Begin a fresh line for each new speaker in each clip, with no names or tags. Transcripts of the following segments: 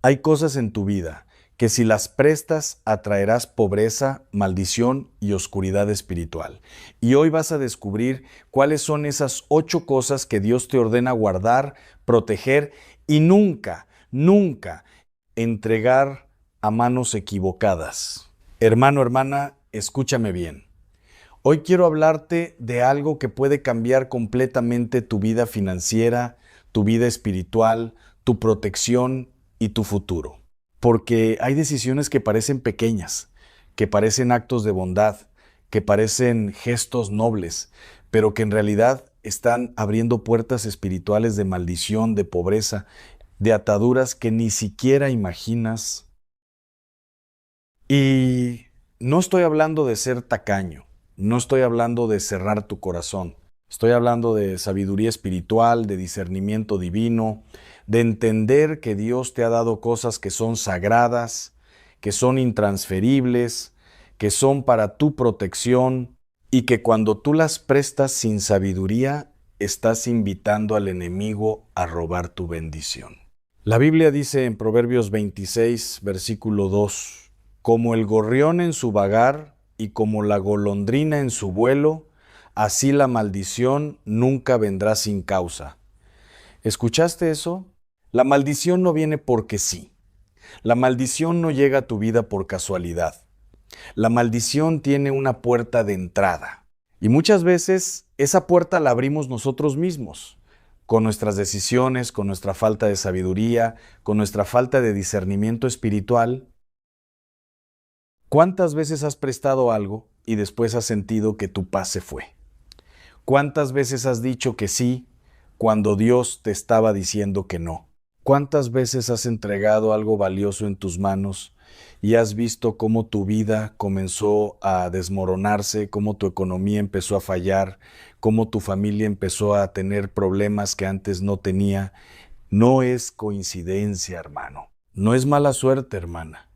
Hay cosas en tu vida que si las prestas atraerás pobreza, maldición y oscuridad espiritual. Y hoy vas a descubrir cuáles son esas 8 cosas que Dios te ordena guardar, proteger y nunca, nunca entregar a manos equivocadas. Hermano, hermana, escúchame bien. Hoy quiero hablarte de algo que puede cambiar completamente tu vida financiera, tu vida espiritual, tu protección y tu futuro. Porque hay decisiones que parecen pequeñas, que parecen actos de bondad, que parecen gestos nobles, pero que en realidad están abriendo puertas espirituales de maldición, de pobreza, de ataduras que ni siquiera imaginas. Y no estoy hablando de ser tacaño, no estoy hablando de cerrar tu corazón, estoy hablando de sabiduría espiritual, de discernimiento divino, de entender que Dios te ha dado cosas que son sagradas, que son intransferibles, que son para tu protección y que cuando tú las prestas sin sabiduría, estás invitando al enemigo a robar tu bendición. La Biblia dice en Proverbios 26, versículo 2, como el gorrión en su vagar y como la golondrina en su vuelo, así la maldición nunca vendrá sin causa. ¿Escuchaste eso? La maldición no viene porque sí. La maldición no llega a tu vida por casualidad. La maldición tiene una puerta de entrada. Y muchas veces esa puerta la abrimos nosotros mismos, con nuestras decisiones, con nuestra falta de sabiduría, con nuestra falta de discernimiento espiritual. ¿Cuántas veces has prestado algo y después has sentido que tu paz se fue? ¿Cuántas veces has dicho que sí cuando Dios te estaba diciendo que no? ¿Cuántas veces has entregado algo valioso en tus manos y has visto cómo tu vida comenzó a desmoronarse, cómo tu economía empezó a fallar, cómo tu familia empezó a tener problemas que antes no tenía? No es coincidencia, hermano. No es mala suerte, hermana.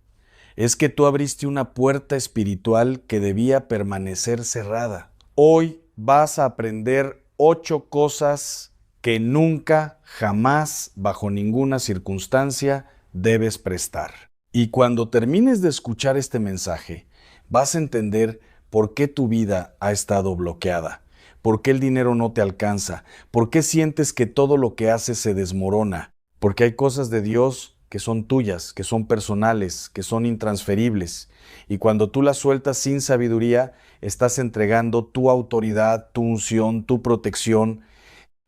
Es que tú abriste una puerta espiritual que debía permanecer cerrada. Hoy vas a aprender 8 cosas que nunca, jamás, bajo ninguna circunstancia, debes prestar. Y cuando termines de escuchar este mensaje, vas a entender por qué tu vida ha estado bloqueada, por qué el dinero no te alcanza, por qué sientes que todo lo que haces se desmorona, porque hay cosas de Dios que son tuyas, que son personales, que son intransferibles. Y cuando tú las sueltas sin sabiduría, estás entregando tu autoridad, tu unción, tu protección.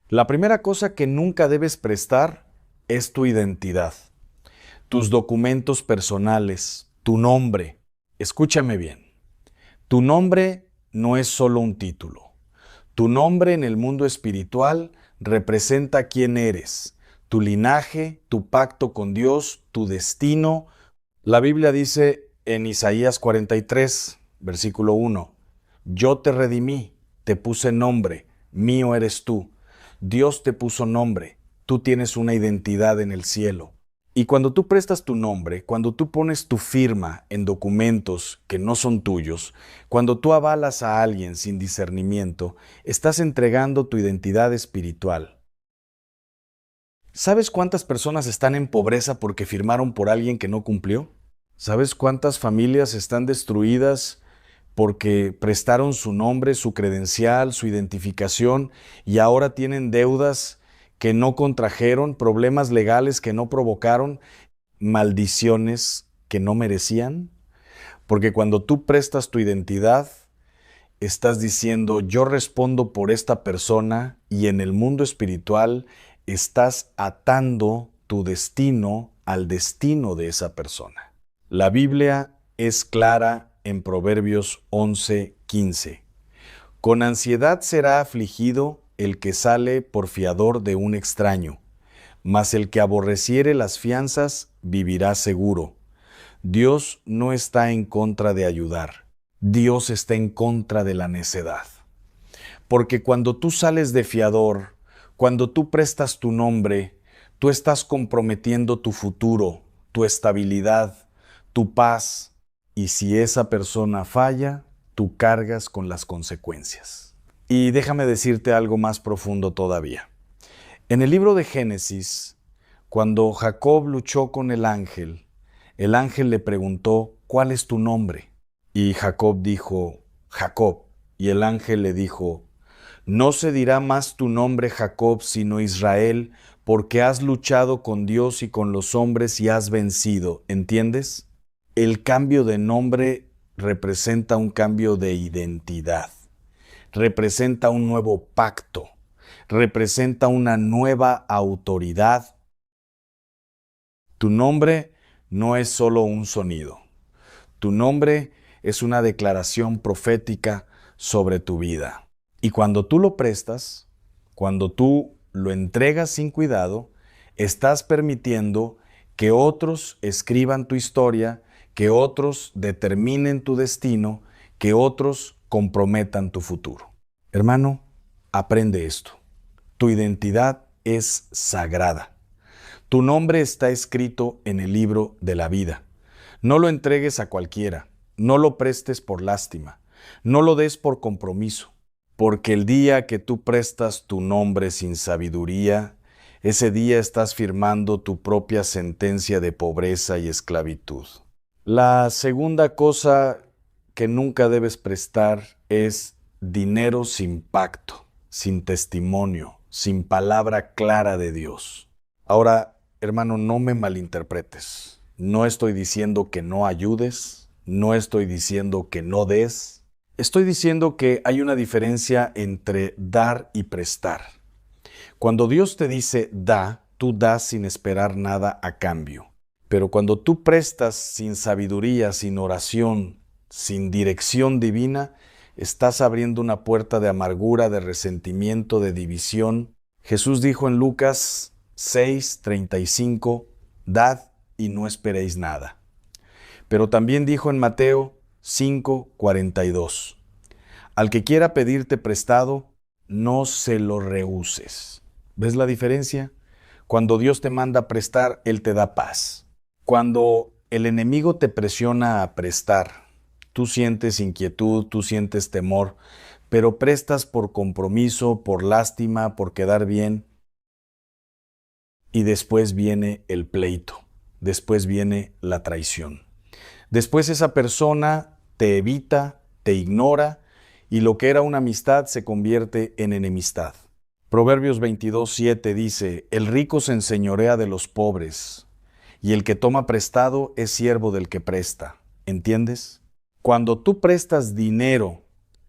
La primera cosa que nunca debes prestar es tu identidad, tus documentos personales, tu nombre. Escúchame bien, tu nombre no es solo un título. Tu nombre en el mundo espiritual representa quién eres, tu linaje, tu pacto con Dios, tu destino. La Biblia dice en Isaías 43, versículo 1, yo te redimí, te puse nombre, mío eres tú. Dios te puso nombre, tú tienes una identidad en el cielo. Y cuando tú prestas tu nombre, cuando tú pones tu firma en documentos que no son tuyos, cuando tú avalas a alguien sin discernimiento, estás entregando tu identidad espiritual. ¿Sabes cuántas personas están en pobreza porque firmaron por alguien que no cumplió? ¿Sabes cuántas familias están destruidas porque prestaron su nombre, su credencial, su identificación y ahora tienen deudas que no contrajeron, problemas legales que no provocaron, maldiciones que no merecían? Porque cuando tú prestas tu identidad, estás diciendo, yo respondo por esta persona, y en el mundo espiritual estás atando tu destino al destino de esa persona. La Biblia es clara en Proverbios 11:15. Con ansiedad será afligido el que sale por fiador de un extraño, mas el que aborreciere las fianzas vivirá seguro. Dios no está en contra de ayudar. Dios está en contra de la necedad. Porque cuando tú sales de fiador, cuando tú prestas tu nombre, tú estás comprometiendo tu futuro, tu estabilidad, tu paz. Y si esa persona falla, tú cargas con las consecuencias. Y déjame decirte algo más profundo todavía. En el libro de Génesis, Cuando Jacob luchó con el ángel le preguntó, ¿cuál es tu nombre? Y Jacob dijo, Jacob. Y el ángel le dijo, no se dirá más tu nombre Jacob, sino Israel, porque has luchado con Dios y con los hombres y has vencido. ¿Entiendes? El cambio de nombre representa un cambio de identidad, representa un nuevo pacto, representa una nueva autoridad. Tu nombre no es solo un sonido. Tu nombre es una declaración profética sobre tu vida. Y cuando tú lo prestas, cuando tú lo entregas sin cuidado, estás permitiendo que otros escriban tu historia, que otros determinen tu destino, que otros comprometan tu futuro. Hermano, aprende esto. Tu identidad es sagrada. Tu nombre está escrito en el libro de la vida. No lo entregues a cualquiera, no lo prestes por lástima, no lo des por compromiso, porque el día que tú prestas tu nombre sin sabiduría, ese día estás firmando tu propia sentencia de pobreza y esclavitud. La segunda cosa que nunca debes prestar es dinero sin pacto, sin testimonio, sin palabra clara de Dios. Ahora, hermano, no me malinterpretes. No estoy diciendo que no ayudes, no estoy diciendo que no des. Estoy diciendo que hay una diferencia entre dar y prestar. Cuando Dios te dice da, tú das sin esperar nada a cambio. Pero cuando tú prestas sin sabiduría, sin oración, sin dirección divina, estás abriendo una puerta de amargura, de resentimiento, de división. Jesús dijo en Lucas 6:35, dad y no esperéis nada. Pero también dijo en Mateo 5:42, al que quiera pedirte prestado, no se lo rehuses. ¿Ves la diferencia? Cuando Dios te manda prestar, Él te da paz. Cuando el enemigo te presiona a prestar, tú sientes inquietud, tú sientes temor, pero prestas por compromiso, por lástima, por quedar bien. Y después viene el pleito, después viene la traición. Después esa persona te evita, te ignora, y lo que era una amistad se convierte en enemistad. Proverbios 22:7 dice, el rico se enseñorea de los pobres, y el que toma prestado es siervo del que presta. ¿Entiendes? Cuando tú prestas dinero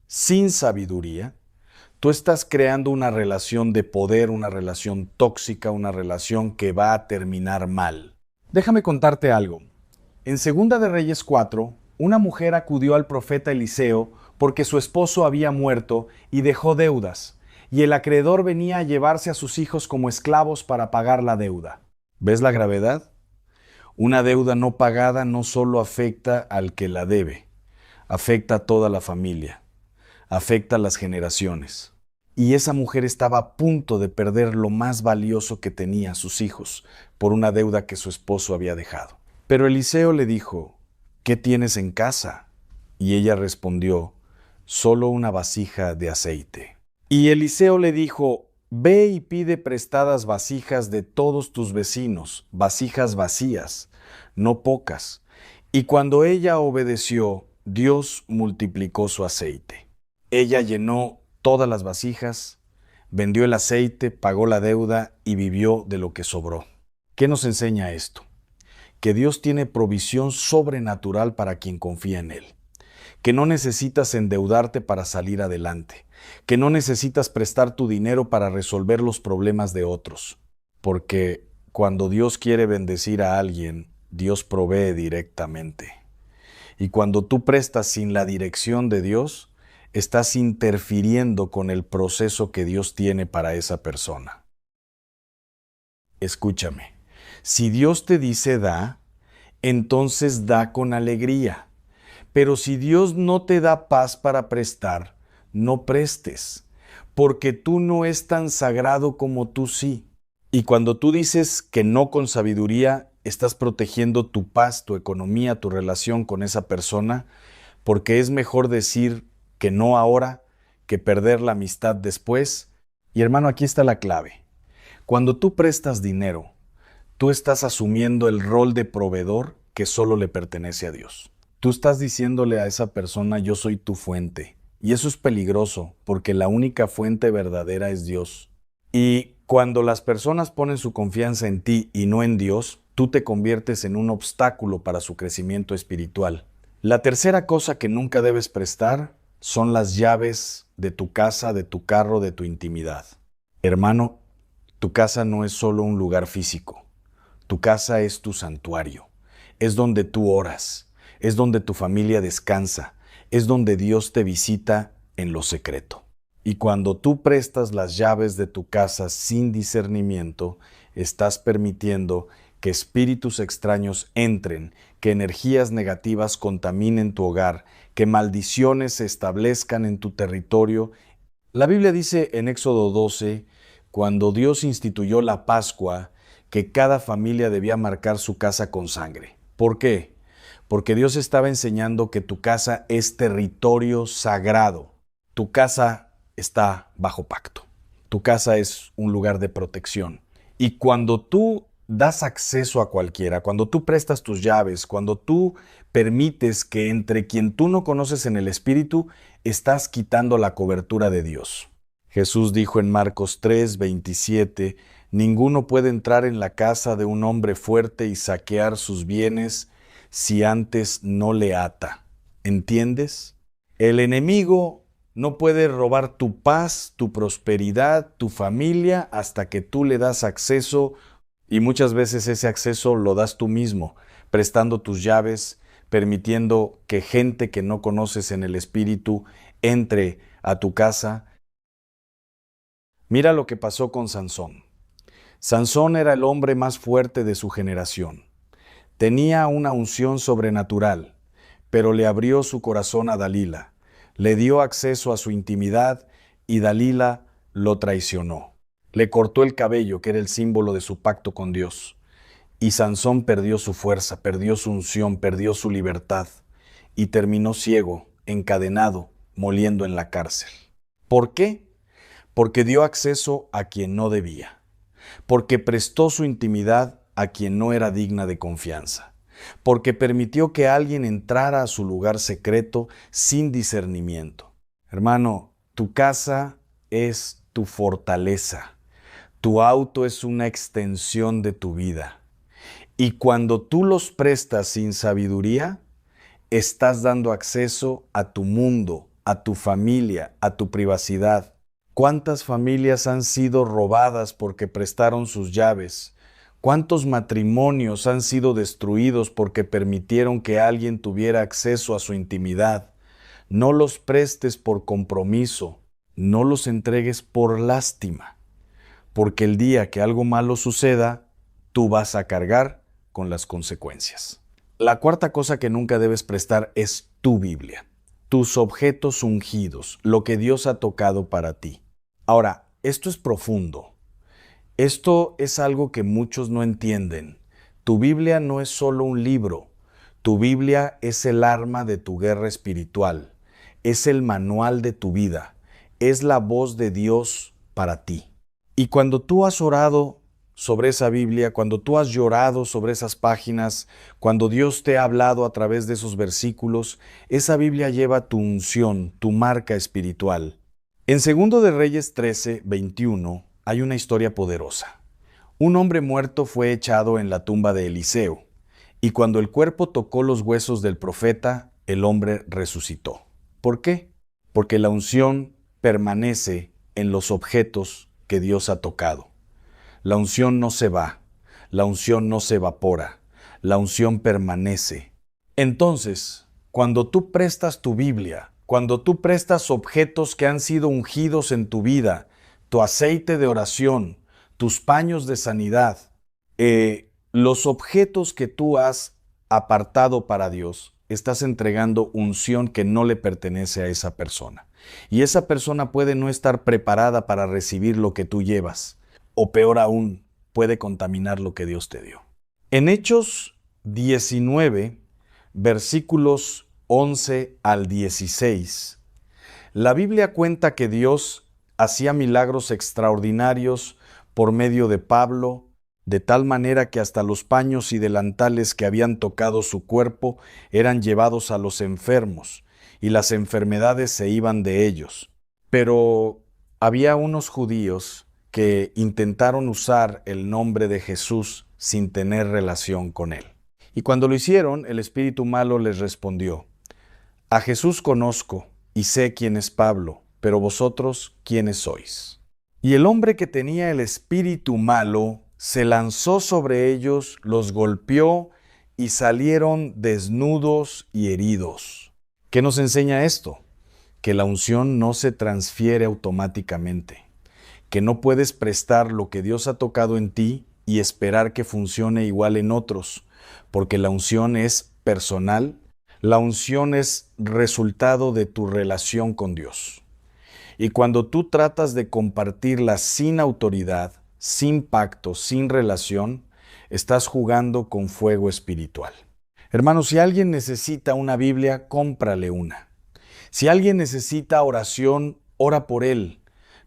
sin sabiduría, tú estás creando una relación de poder, una relación tóxica, una relación que va a terminar mal. Déjame contarte algo. En Segunda de Reyes 4, una mujer acudió al profeta Eliseo porque su esposo había muerto y dejó deudas, y el acreedor venía a llevarse a sus hijos como esclavos para pagar la deuda. ¿Ves la gravedad? Una deuda no pagada no solo afecta al que la debe, afecta a toda la familia, afecta a las generaciones. Y esa mujer estaba a punto de perder lo más valioso que tenía, sus hijos, por una deuda que su esposo había dejado. Pero Eliseo le dijo, ¿qué tienes en casa? Y ella respondió, solo una vasija de aceite. Y Eliseo le dijo, ve y pide prestadas vasijas de todos tus vecinos, vasijas vacías, no pocas. Y cuando ella obedeció, Dios multiplicó su aceite. Ella llenó todas las vasijas, vendió el aceite, pagó la deuda y vivió de lo que sobró. ¿Qué nos enseña esto? Que Dios tiene provisión sobrenatural para quien confía en Él. Que no necesitas endeudarte para salir adelante. Que no necesitas prestar tu dinero para resolver los problemas de otros. Porque cuando Dios quiere bendecir a alguien, Dios provee directamente. Y cuando tú prestas sin la dirección de Dios, estás interfiriendo con el proceso que Dios tiene para esa persona. Escúchame, si Dios te dice da, entonces da con alegría. Pero si Dios no te da paz para prestar, no prestes, porque tú no es tan sagrado como tú sí. Y cuando tú dices que no con sabiduría, estás protegiendo tu paz, tu economía, tu relación con esa persona, porque es mejor decir que no ahora que perder la amistad después. Y hermano, aquí está la clave. Cuando tú prestas dinero, tú estás asumiendo el rol de proveedor que solo le pertenece a Dios. Tú estás diciéndole a esa persona, yo soy tu fuente. Y eso es peligroso, porque la única fuente verdadera es Dios. Y cuando las personas ponen su confianza en ti y no en Dios, tú te conviertes en un obstáculo para su crecimiento espiritual. La tercera cosa que nunca debes prestar son las llaves de tu casa, de tu carro, de tu intimidad. Hermano, tu casa no es solo un lugar físico. Tu casa es tu santuario. Es donde tú oras. Es donde tu familia descansa. Es donde Dios te visita en lo secreto. Y cuando tú prestas las llaves de tu casa sin discernimiento, estás permitiendo que espíritus extraños entren, que energías negativas contaminen tu hogar, que maldiciones se establezcan en tu territorio. La Biblia dice en Éxodo 12, cuando Dios instituyó la Pascua, que cada familia debía marcar su casa con sangre. ¿Por qué? Porque Dios estaba enseñando que tu casa es territorio sagrado. Tu casa está bajo pacto. Tu casa es un lugar de protección. Y cuando tú das acceso a cualquiera, cuando tú prestas tus llaves, cuando tú permites que entre quien tú no conoces en el Espíritu, estás quitando la cobertura de Dios. Jesús dijo en Marcos 3:27, ninguno puede entrar en la casa de un hombre fuerte y saquear sus bienes si antes no le ata. ¿Entiendes? El enemigo no puede robar tu paz, tu prosperidad, tu familia, hasta que tú le das acceso, y muchas veces ese acceso lo das tú mismo, prestando tus llaves, permitiendo que gente que no conoces en el Espíritu entre a tu casa. Mira lo que pasó con Sansón. Sansón era el hombre más fuerte de su generación. Tenía una unción sobrenatural, pero le abrió su corazón a Dalila, le dio acceso a su intimidad y Dalila lo traicionó. Le cortó el cabello, que era el símbolo de su pacto con Dios. Y Sansón perdió su fuerza, perdió su unción, perdió su libertad y terminó ciego, encadenado, moliendo en la cárcel. ¿Por qué? Porque dio acceso a quien no debía, porque prestó su intimidad a quien no era digna de confianza, porque permitió que alguien entrara a su lugar secreto sin discernimiento. Hermano, tu casa es tu fortaleza, tu auto es una extensión de tu vida. Y cuando tú los prestas sin sabiduría, estás dando acceso a tu mundo, a tu familia, a tu privacidad. ¿Cuántas familias han sido robadas porque prestaron sus llaves? ¿Cuántos matrimonios han sido destruidos porque permitieron que alguien tuviera acceso a su intimidad? No los prestes por compromiso, no los entregues por lástima, porque el día que algo malo suceda, tú vas a cargar con las consecuencias. La cuarta cosa que nunca debes prestar es tu Biblia, tus objetos ungidos, lo que Dios ha tocado para ti. Ahora, esto es profundo. Esto es algo que muchos no entienden. Tu Biblia no es solo un libro. Tu Biblia es el arma de tu guerra espiritual. Es el manual de tu vida. Es la voz de Dios para ti. Y cuando tú has orado sobre esa Biblia, cuando tú has llorado sobre esas páginas, cuando Dios te ha hablado a través de esos versículos, esa Biblia lleva tu unción, tu marca espiritual. En 2 de Reyes 13:21 hay una historia poderosa. Un hombre muerto fue echado en la tumba de Eliseo, y cuando el cuerpo tocó los huesos del profeta, el hombre resucitó. ¿Por qué? Porque la unción permanece en los objetos que Dios ha tocado. La unción no se va, la unción no se evapora, la unción permanece. Entonces, cuando tú prestas tu Biblia, cuando tú prestas objetos que han sido ungidos en tu vida, tu aceite de oración, tus paños de sanidad, los objetos que tú has apartado para Dios, estás entregando unción que no le pertenece a esa persona. Y esa persona puede no estar preparada para recibir lo que tú llevas, o peor aún, puede contaminar lo que Dios te dio. En Hechos 19, versículos 11 al 16, la Biblia cuenta que Dios hacía milagros extraordinarios por medio de Pablo de tal manera que hasta los paños y delantales que habían tocado su cuerpo eran llevados a los enfermos, y las enfermedades se iban de ellos. Pero había unos judíos que intentaron usar el nombre de Jesús sin tener relación con él. Y cuando lo hicieron, el espíritu malo les respondió: a Jesús conozco y sé quién es Pablo, pero vosotros, ¿quiénes sois? Y el hombre que tenía el espíritu malo se lanzó sobre ellos, los golpeó y salieron desnudos y heridos. ¿Qué nos enseña esto? Que la unción no se transfiere automáticamente, que no puedes prestar lo que Dios ha tocado en ti y esperar que funcione igual en otros, porque la unción es personal, la unción es resultado de tu relación con Dios. Y cuando tú tratas de compartirla sin autoridad, sin pacto, sin relación, estás jugando con fuego espiritual. Hermanos, si alguien necesita una Biblia, cómprale una. Si alguien necesita oración, ora por él,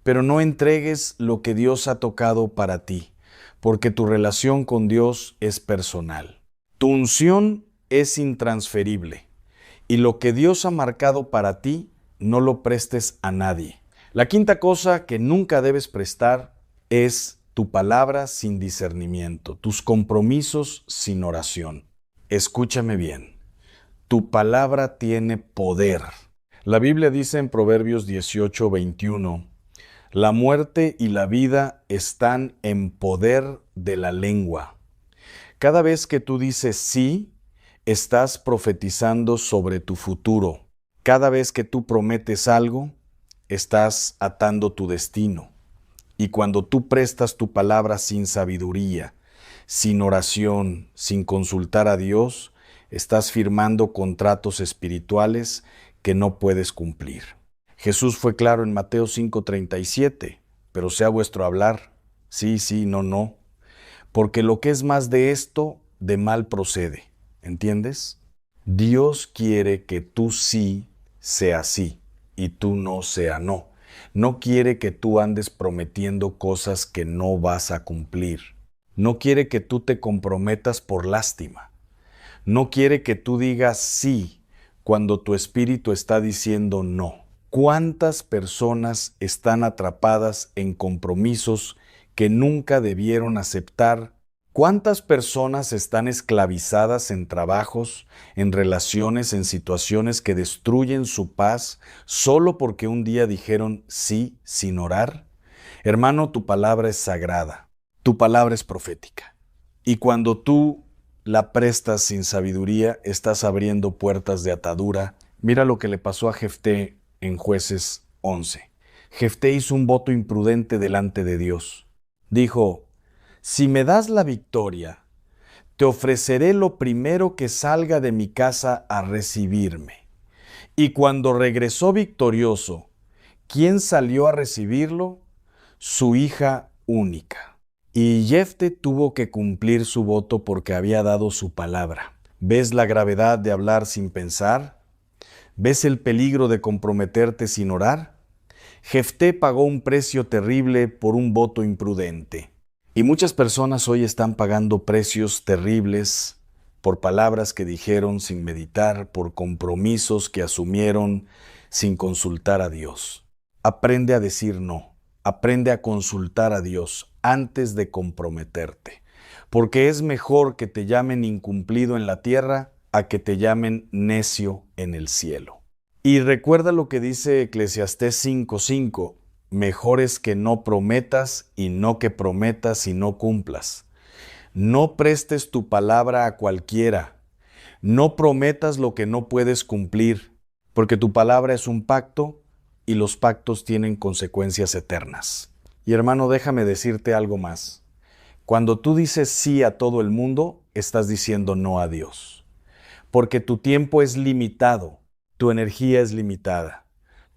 pero no entregues lo que Dios ha tocado para ti, porque tu relación con Dios es personal. Tu unción es intransferible, y lo que Dios ha marcado para ti, no lo prestes a nadie. La quinta cosa que nunca debes prestar es tu palabra sin discernimiento, tus compromisos sin oración. Escúchame bien, tu palabra tiene poder. La Biblia dice en Proverbios 18:21, la muerte y la vida están en poder de la lengua. Cada vez que tú dices sí, estás profetizando sobre tu futuro. Cada vez que tú prometes algo, estás atando tu destino. Y cuando tú prestas tu palabra sin sabiduría, sin oración, sin consultar a Dios, estás firmando contratos espirituales que no puedes cumplir. Jesús fue claro en Mateo 5:37, pero sea vuestro hablar, sí, sí, no, no, porque lo que es más de esto, de mal procede. ¿Entiendes? Dios quiere que tú sí sea sí y tú no sea no. No quiere que tú andes prometiendo cosas que no vas a cumplir. No quiere que tú te comprometas por lástima. No quiere que tú digas sí cuando tu espíritu está diciendo no. ¿Cuántas personas están atrapadas en compromisos que nunca debieron aceptar? ¿Cuántas personas están esclavizadas en trabajos, en relaciones, en situaciones que destruyen su paz solo porque un día dijeron sí sin orar? Hermano, tu palabra es sagrada, tu palabra es profética. Y cuando tú la prestas sin sabiduría, estás abriendo puertas de atadura. Mira lo que le pasó a Jefté en Jueces 11. Jefté hizo un voto imprudente delante de Dios. Dijo: si me das la victoria, te ofreceré lo primero que salga de mi casa a recibirme. Y cuando regresó victorioso, ¿quién salió a recibirlo? Su hija única. Y Jefté tuvo que cumplir su voto porque había dado su palabra. ¿Ves la gravedad de hablar sin pensar? ¿Ves el peligro de comprometerte sin orar? Jefté pagó un precio terrible por un voto imprudente. Y muchas personas hoy están pagando precios terribles por palabras que dijeron sin meditar, por compromisos que asumieron sin consultar a Dios. Aprende a decir no, aprende a consultar a Dios antes de comprometerte, porque es mejor que te llamen incumplido en la tierra a que te llamen necio en el cielo. Y recuerda lo que dice Eclesiastés 5:5, mejor es que no prometas y no que prometas y no cumplas. No prestes tu palabra a cualquiera. No prometas lo que no puedes cumplir, porque tu palabra es un pacto y los pactos tienen consecuencias eternas. Y hermano, déjame decirte algo más. Cuando tú dices sí a todo el mundo, estás diciendo no a Dios. Porque tu tiempo es limitado, tu energía es limitada,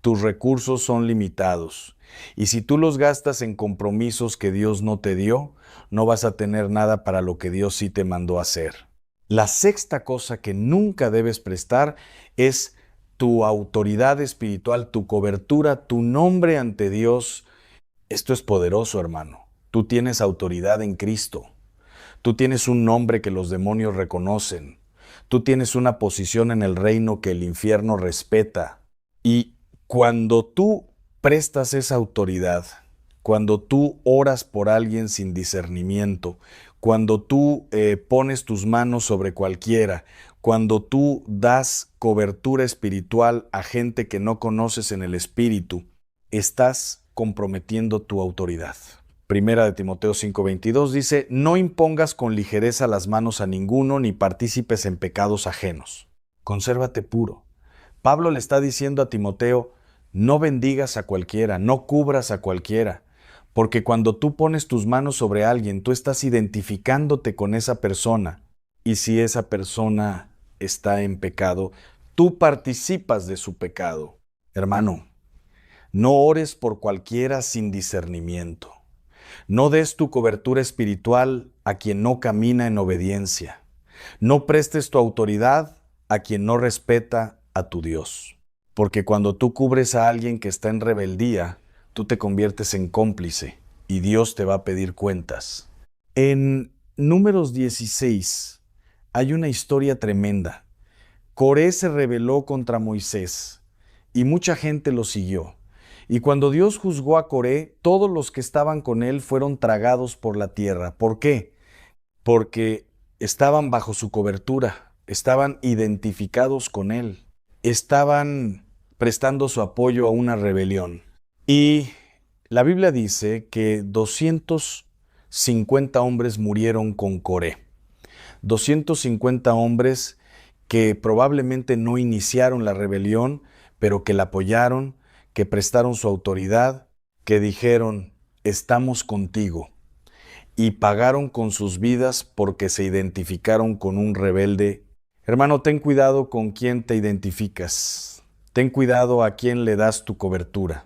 tus recursos son limitados. Y si tú los gastas en compromisos que Dios no te dio, no vas a tener nada para lo que Dios sí te mandó a hacer. La sexta cosa que nunca debes prestar es tu autoridad espiritual, tu cobertura, tu nombre ante Dios. Esto es poderoso, hermano. Tú tienes autoridad en Cristo. Tú tienes un nombre que los demonios reconocen. Tú tienes una posición en el reino que el infierno respeta. Y cuando tú prestas esa autoridad, cuando tú oras por alguien sin discernimiento, cuando tú pones tus manos sobre cualquiera, cuando tú das cobertura espiritual a gente que no conoces en el espíritu, estás comprometiendo tu autoridad. Primera de Timoteo 5:22 dice, no impongas con ligereza las manos a ninguno ni partícipes en pecados ajenos. Consérvate puro. Pablo le está diciendo a Timoteo, no bendigas a cualquiera, no cubras a cualquiera, porque cuando tú pones tus manos sobre alguien, tú estás identificándote con esa persona, y si esa persona está en pecado, tú participas de su pecado. Hermano, no ores por cualquiera sin discernimiento. No des tu cobertura espiritual a quien no camina en obediencia. No prestes tu autoridad a quien no respeta a tu Dios. Porque cuando tú cubres a alguien que está en rebeldía, tú te conviertes en cómplice y Dios te va a pedir cuentas. En Números 16 hay una historia tremenda. Coré se rebeló contra Moisés y mucha gente lo siguió. Y cuando Dios juzgó a Coré, todos los que estaban con él fueron tragados por la tierra. ¿Por qué? Porque estaban bajo su cobertura, estaban identificados con él, estaban prestando su apoyo a una rebelión. Y la Biblia dice que 250 hombres murieron con Coré. 250 hombres que probablemente no iniciaron la rebelión, pero que la apoyaron, que prestaron su autoridad, que dijeron, estamos contigo, y pagaron con sus vidas porque se identificaron con un rebelde. Hermano, ten cuidado con quién te identificas. Ten cuidado a quién le das tu cobertura.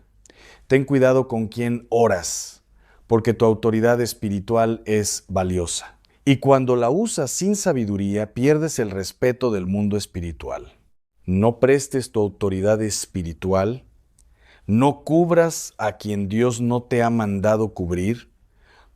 Ten cuidado con quién oras, porque tu autoridad espiritual es valiosa. Y cuando la usas sin sabiduría, pierdes el respeto del mundo espiritual. No prestes tu autoridad espiritual. No cubras a quien Dios no te ha mandado cubrir,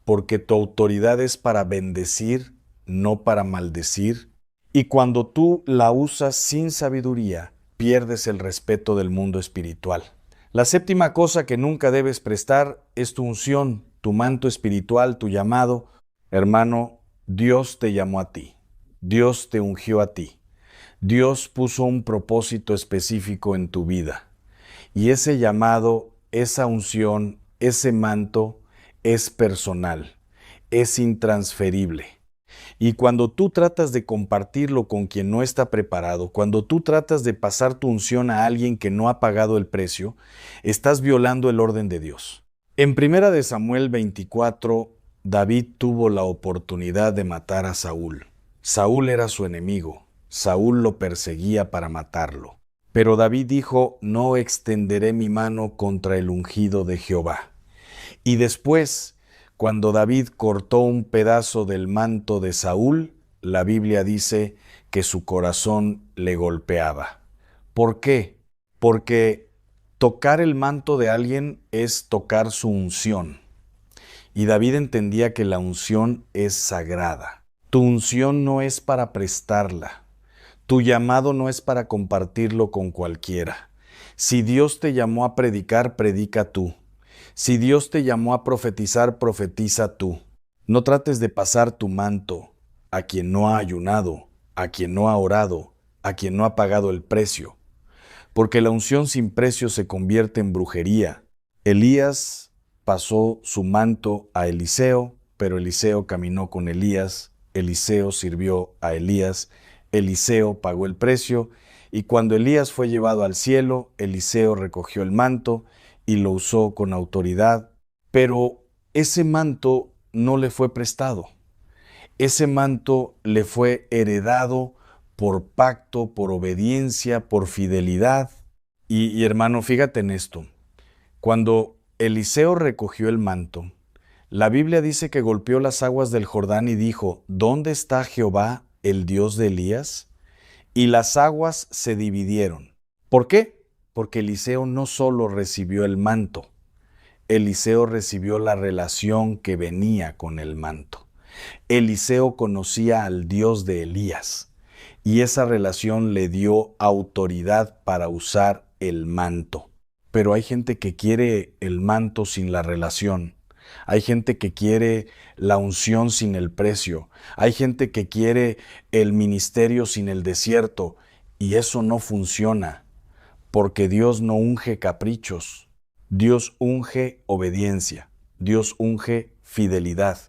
porque tu autoridad es para bendecir, no para maldecir. Y cuando tú la usas sin sabiduría, pierdes el respeto del mundo espiritual. La séptima cosa que nunca debes prestar es tu unción, tu manto espiritual, tu llamado. Hermano, Dios te llamó a ti. Dios te ungió a ti. Dios puso un propósito específico en tu vida. Y ese llamado, esa unción, ese manto es personal, es intransferible. Y cuando tú tratas de compartirlo con quien no está preparado, cuando tú tratas de pasar tu unción a alguien que no ha pagado el precio, estás violando el orden de Dios. En 1 de Samuel 24, David tuvo la oportunidad de matar a Saúl. Saúl era su enemigo. Saúl lo perseguía para matarlo. Pero David dijo, no extenderé mi mano contra el ungido de Jehová. Y después, cuando David cortó un pedazo del manto de Saúl, la Biblia dice que su corazón le golpeaba. ¿Por qué? Porque tocar el manto de alguien es tocar su unción. Y David entendía que la unción es sagrada. Tu unción no es para prestarla. Tu llamado no es para compartirlo con cualquiera. Si Dios te llamó a predicar, predica tú. Si Dios te llamó a profetizar, profetiza tú. No trates de pasar tu manto a quien no ha ayunado, a quien no ha orado, a quien no ha pagado el precio. Porque la unción sin precio se convierte en brujería. Elías pasó su manto a Eliseo, pero Eliseo caminó con Elías. Eliseo sirvió a Elías. Eliseo pagó el precio, y cuando Elías fue llevado al cielo, Eliseo recogió el manto y lo usó con autoridad, pero ese manto no le fue prestado. Ese manto le fue heredado por pacto, por obediencia, por fidelidad. Y hermano, fíjate en esto. Cuando Eliseo recogió el manto, la Biblia dice que golpeó las aguas del Jordán y dijo, ¿dónde está Jehová, el Dios de Elías? Y las aguas se dividieron. ¿Por qué? Porque Eliseo no solo recibió el manto, Eliseo recibió la relación que venía con el manto. Eliseo conocía al Dios de Elías y esa relación le dio autoridad para usar el manto. Pero hay gente que quiere el manto sin la relación. Hay gente que quiere la unción sin el precio. Hay gente que quiere el ministerio sin el desierto. Y eso no funciona, porque Dios no unge caprichos. Dios unge obediencia. Dios unge fidelidad.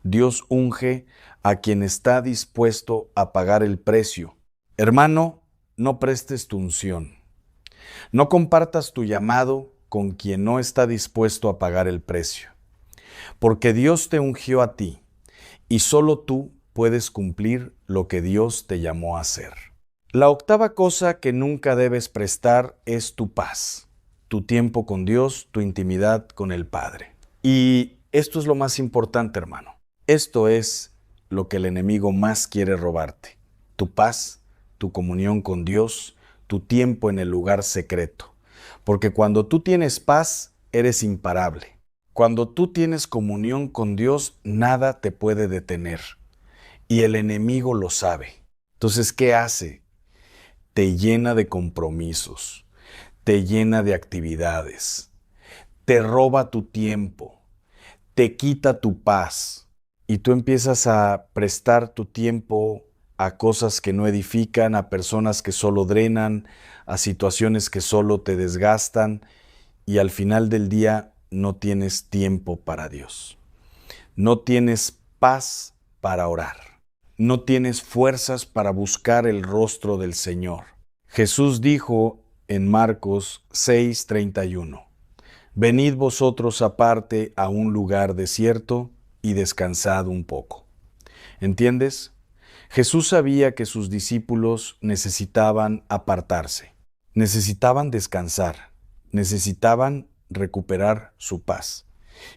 Dios unge a quien está dispuesto a pagar el precio. Hermano, no prestes tu unción. No compartas tu llamado con quien no está dispuesto a pagar el precio. Porque Dios te ungió a ti y solo tú puedes cumplir lo que Dios te llamó a hacer. La octava cosa que nunca debes prestar es tu paz, tu tiempo con Dios, tu intimidad con el Padre. Y esto es lo más importante, hermano. Esto es lo que el enemigo más quiere robarte. Tu paz, tu comunión con Dios, tu tiempo en el lugar secreto. Porque cuando tú tienes paz, eres imparable. Cuando tú tienes comunión con Dios, nada te puede detener. Y el enemigo lo sabe. Entonces, ¿qué hace? Te llena de compromisos, te llena de actividades, te roba tu tiempo, te quita tu paz. Y tú empiezas a prestar tu tiempo a cosas que no edifican, a personas que solo drenan, a situaciones que solo te desgastan, y al final del día no tienes tiempo para Dios. No tienes paz para orar. No tienes fuerzas para buscar el rostro del Señor. Jesús dijo en Marcos 6:31, «Venid vosotros aparte a un lugar desierto y descansad un poco». ¿Entiendes? Jesús sabía que sus discípulos necesitaban apartarse, necesitaban descansar, necesitaban recuperar su paz.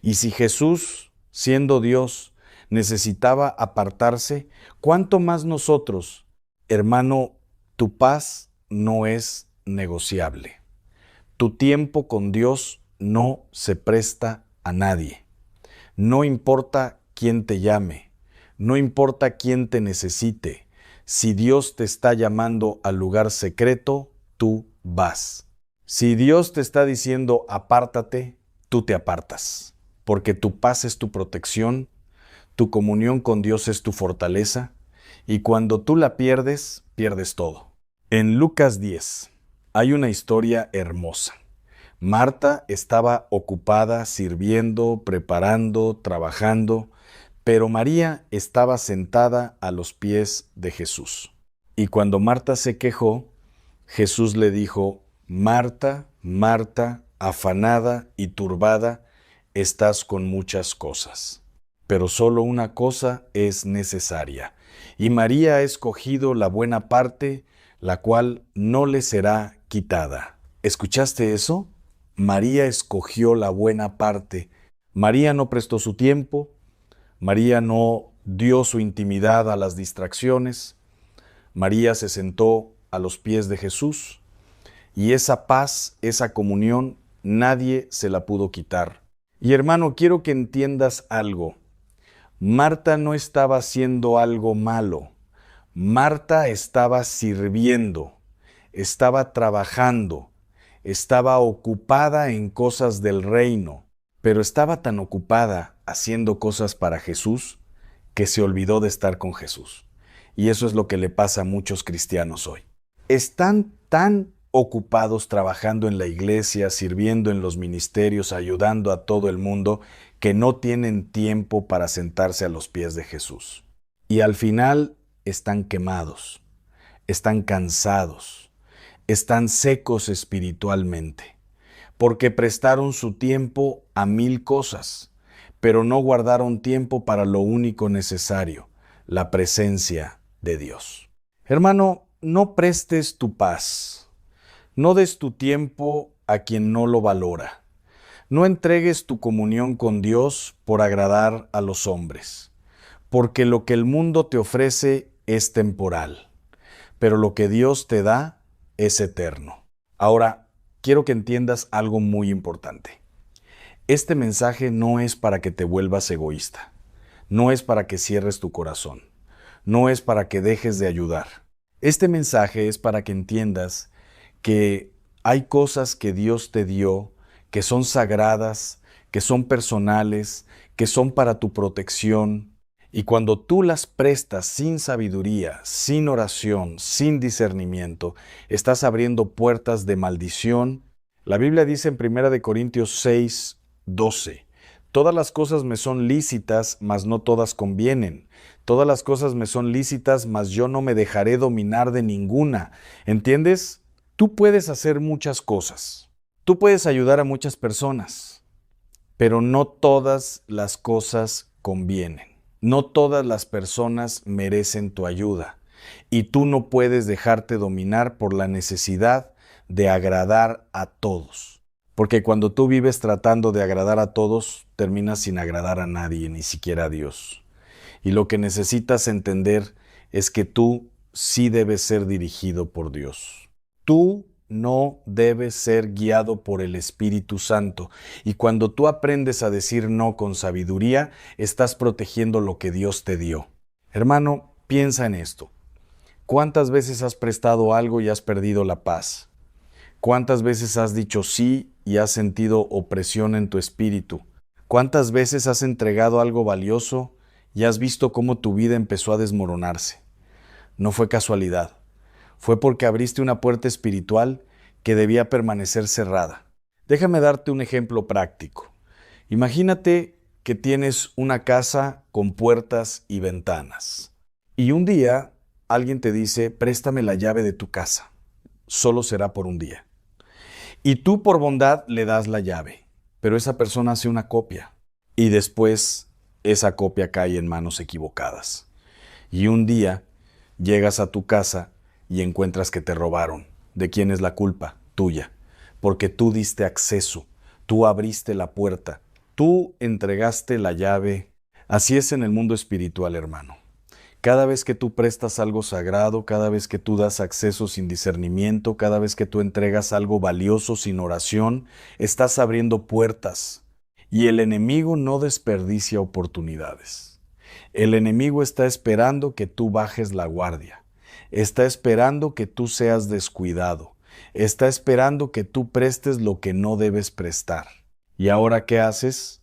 Y si Jesús, siendo Dios, necesitaba apartarse, ¿cuánto más nosotros? Hermano, tu paz no es negociable. Tu tiempo con Dios no se presta a nadie. No importa quién te llame, no importa quién te necesite. Si Dios te está llamando al lugar secreto, tú vas. Si Dios te está diciendo apártate, tú te apartas. Porque tu paz es tu protección, tu comunión con Dios es tu fortaleza, y cuando tú la pierdes, pierdes todo. En Lucas 10 hay una historia hermosa. Marta estaba ocupada sirviendo, preparando, trabajando, pero María estaba sentada a los pies de Jesús. Y cuando Marta se quejó, Jesús le dijo, «Marta, Marta, afanada y turbada, estás con muchas cosas, pero solo una cosa es necesaria, y María ha escogido la buena parte, la cual no le será quitada». ¿Escuchaste eso? María escogió la buena parte. María no prestó su tiempo. María no dio su intimidad a las distracciones. María se sentó a los pies de Jesús. Y esa paz, esa comunión, nadie se la pudo quitar. Y hermano, quiero que entiendas algo. Marta no estaba haciendo algo malo. Marta estaba sirviendo, estaba trabajando, estaba ocupada en cosas del reino, pero estaba tan ocupada haciendo cosas para Jesús que se olvidó de estar con Jesús. Y eso es lo que le pasa a muchos cristianos hoy. Están tan ocupados trabajando en la iglesia, sirviendo en los ministerios, ayudando a todo el mundo, que no tienen tiempo para sentarse a los pies de Jesús. Y al final están quemados, están cansados, están secos espiritualmente, porque prestaron su tiempo a 1000 cosas, pero no guardaron tiempo para lo único necesario, la presencia de Dios. Hermano, no prestes tu paz, no des tu tiempo a quien no lo valora, no entregues tu comunión con Dios por agradar a los hombres, porque lo que el mundo te ofrece es temporal, pero lo que Dios te da es eterno. Ahora, quiero que entiendas algo muy importante. Este mensaje no es para que te vuelvas egoísta. no es para que cierres tu corazón, no es para que dejes de ayudar. Este mensaje es para que entiendas que hay cosas que Dios te dio, que son sagradas, que son personales, que son para tu protección, y cuando tú las prestas sin sabiduría, sin oración, sin discernimiento, estás abriendo puertas de maldición. La Biblia dice en 1 Corintios 6, 12, todas las cosas me son lícitas, mas no todas convienen. Todas las cosas me son lícitas, mas yo no me dejaré dominar de ninguna. ¿Entiendes? Tú puedes hacer muchas cosas. Tú puedes ayudar a muchas personas, pero no todas las cosas convienen. No todas las personas merecen tu ayuda y tú no puedes dejarte dominar por la necesidad de agradar a todos. Porque cuando tú vives tratando de agradar a todos, terminas sin agradar a nadie, ni siquiera a Dios. Y lo que necesitas entender es que tú sí debes ser dirigido por Dios. Tú no debes ser guiado por el Espíritu Santo. Y cuando tú aprendes a decir no con sabiduría, estás protegiendo lo que Dios te dio. Hermano, piensa en esto. ¿Cuántas veces has prestado algo y has perdido la paz? ¿Cuántas veces has dicho sí y has sentido opresión en tu espíritu? ¿Cuántas veces has entregado algo valioso y has visto cómo tu vida empezó a desmoronarse? No fue casualidad. Fue porque abriste una puerta espiritual que debía permanecer cerrada. Déjame darte un ejemplo práctico. Imagínate que tienes una casa con puertas y ventanas. Y un día alguien te dice, préstame la llave de tu casa. Solo será por un día. Y tú por bondad le das la llave, pero esa persona hace una copia. Y después esa copia cae en manos equivocadas. Y un día llegas a tu casa y encuentras que te robaron. ¿De quién es la culpa? Tuya. Porque tú diste acceso, tú abriste la puerta, tú entregaste la llave. Así es en el mundo espiritual, hermano. Cada vez que tú prestas algo sagrado, cada vez que tú das acceso sin discernimiento, cada vez que tú entregas algo valioso sin oración, estás abriendo puertas. Y el enemigo no desperdicia oportunidades. El enemigo está esperando que tú bajes la guardia. Está esperando que tú seas descuidado. Está esperando que tú prestes lo que no debes prestar. ¿Y ahora qué haces?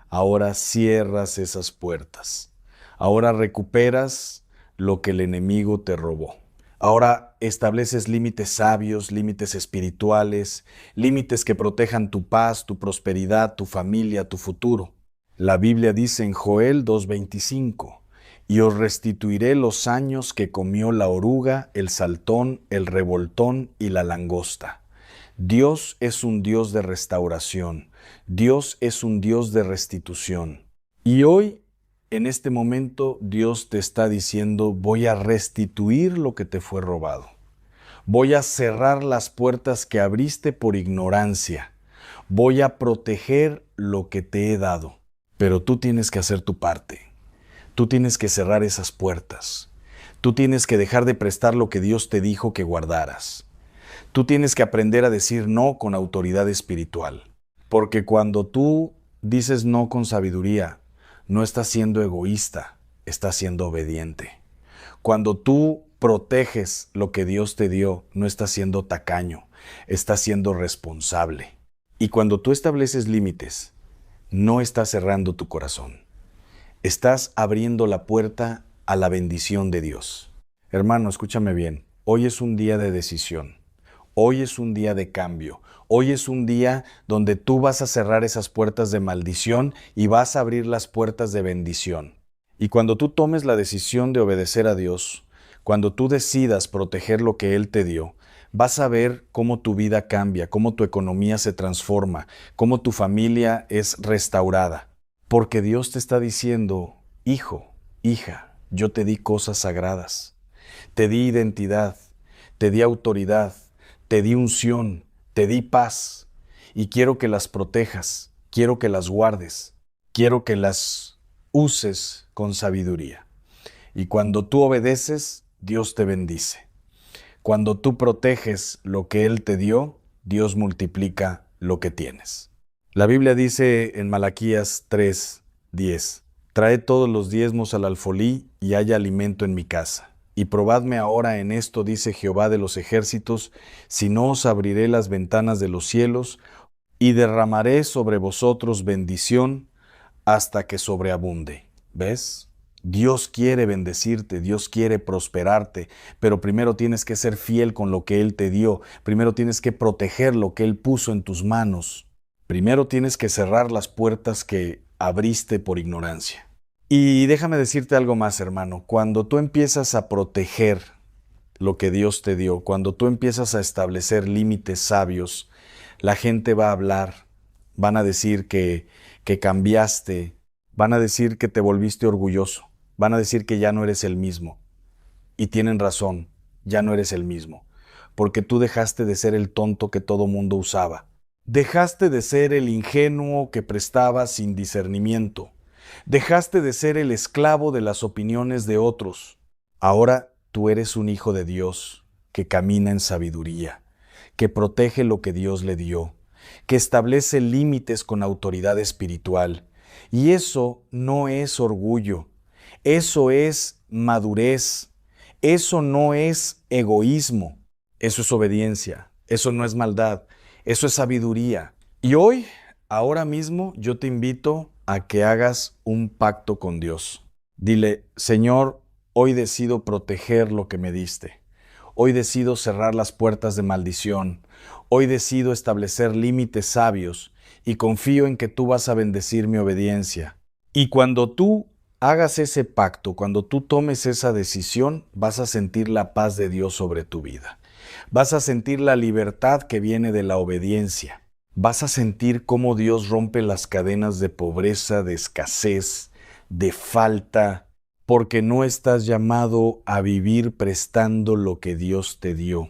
Ahora cierras esas puertas. Ahora recuperas lo que el enemigo te robó. Ahora estableces límites sabios, límites espirituales, límites que protejan tu paz, tu prosperidad, tu familia, tu futuro. La Biblia dice en Joel 2:25, y os restituiré los años que comió la oruga, el saltón, el revoltón y la langosta. Dios es un Dios de restauración. Dios es un Dios de restitución. Y hoy, en este momento, Dios te está diciendo, voy a restituir lo que te fue robado. Voy a cerrar las puertas que abriste por ignorancia. Voy a proteger lo que te he dado. Pero tú tienes que hacer tu parte. Tú tienes que cerrar esas puertas. Tú tienes que dejar de prestar lo que Dios te dijo que guardaras. Tú tienes que aprender a decir no con autoridad espiritual. Porque cuando tú dices no con sabiduría, no estás siendo egoísta, estás siendo obediente. Cuando tú proteges lo que Dios te dio, no estás siendo tacaño, estás siendo responsable. Y cuando tú estableces límites, no estás cerrando tu corazón. Estás abriendo la puerta a la bendición de Dios. Hermano, escúchame bien. Hoy es un día de decisión. Hoy es un día de cambio. Hoy es un día donde tú vas a cerrar esas puertas de maldición y vas a abrir las puertas de bendición. Y cuando tú tomes la decisión de obedecer a Dios, cuando tú decidas proteger lo que Él te dio, vas a ver cómo tu vida cambia, cómo tu economía se transforma, cómo tu familia es restaurada. Porque Dios te está diciendo, hijo, hija, yo te di cosas sagradas, te di identidad, te di autoridad, te di unción, te di paz y quiero que las protejas, quiero que las guardes, quiero que las uses con sabiduría. Y cuando tú obedeces, Dios te bendice. Cuando tú proteges lo que Él te dio, Dios multiplica lo que tienes. La Biblia dice en Malaquías 3:10, Traed todos los diezmos al alfolí y haya alimento en mi casa. Y probadme ahora en esto, dice Jehová de los ejércitos, si no os abriré las ventanas de los cielos y derramaré sobre vosotros bendición hasta que sobreabunde. ¿Ves? Dios quiere bendecirte, Dios quiere prosperarte, pero primero tienes que ser fiel con lo que Él te dio, primero tienes que proteger lo que Él puso en tus manos, primero tienes que cerrar las puertas que abriste por ignorancia. Y déjame decirte algo más, hermano, cuando tú empiezas a proteger lo que Dios te dio, cuando tú empiezas a establecer límites sabios, la gente va a hablar, van a decir que cambiaste, van a decir que te volviste orgulloso, van a decir que ya no eres el mismo. Y tienen razón, ya no eres el mismo, porque tú dejaste de ser el tonto que todo mundo usaba. Dejaste de ser el ingenuo que prestaba sin discernimiento. Dejaste de ser el esclavo de las opiniones de otros. Ahora tú eres un hijo de Dios que camina en sabiduría, que protege lo que Dios le dio, que establece límites con autoridad espiritual. Y eso no es orgullo, eso es madurez, eso no es egoísmo, eso es obediencia, eso no es maldad, eso es sabiduría. Y hoy, ahora mismo, yo te invito a que hagas un pacto con Dios. Dile, Señor, hoy decido proteger lo que me diste. Hoy decido cerrar las puertas de maldición. Hoy decido establecer límites sabios y confío en que tú vas a bendecir mi obediencia. Y cuando tú hagas ese pacto, cuando tú tomes esa decisión, vas a sentir la paz de Dios sobre tu vida. Vas a sentir la libertad que viene de la obediencia. Vas a sentir cómo Dios rompe las cadenas de pobreza, de escasez, de falta, porque no estás llamado a vivir prestando lo que Dios te dio.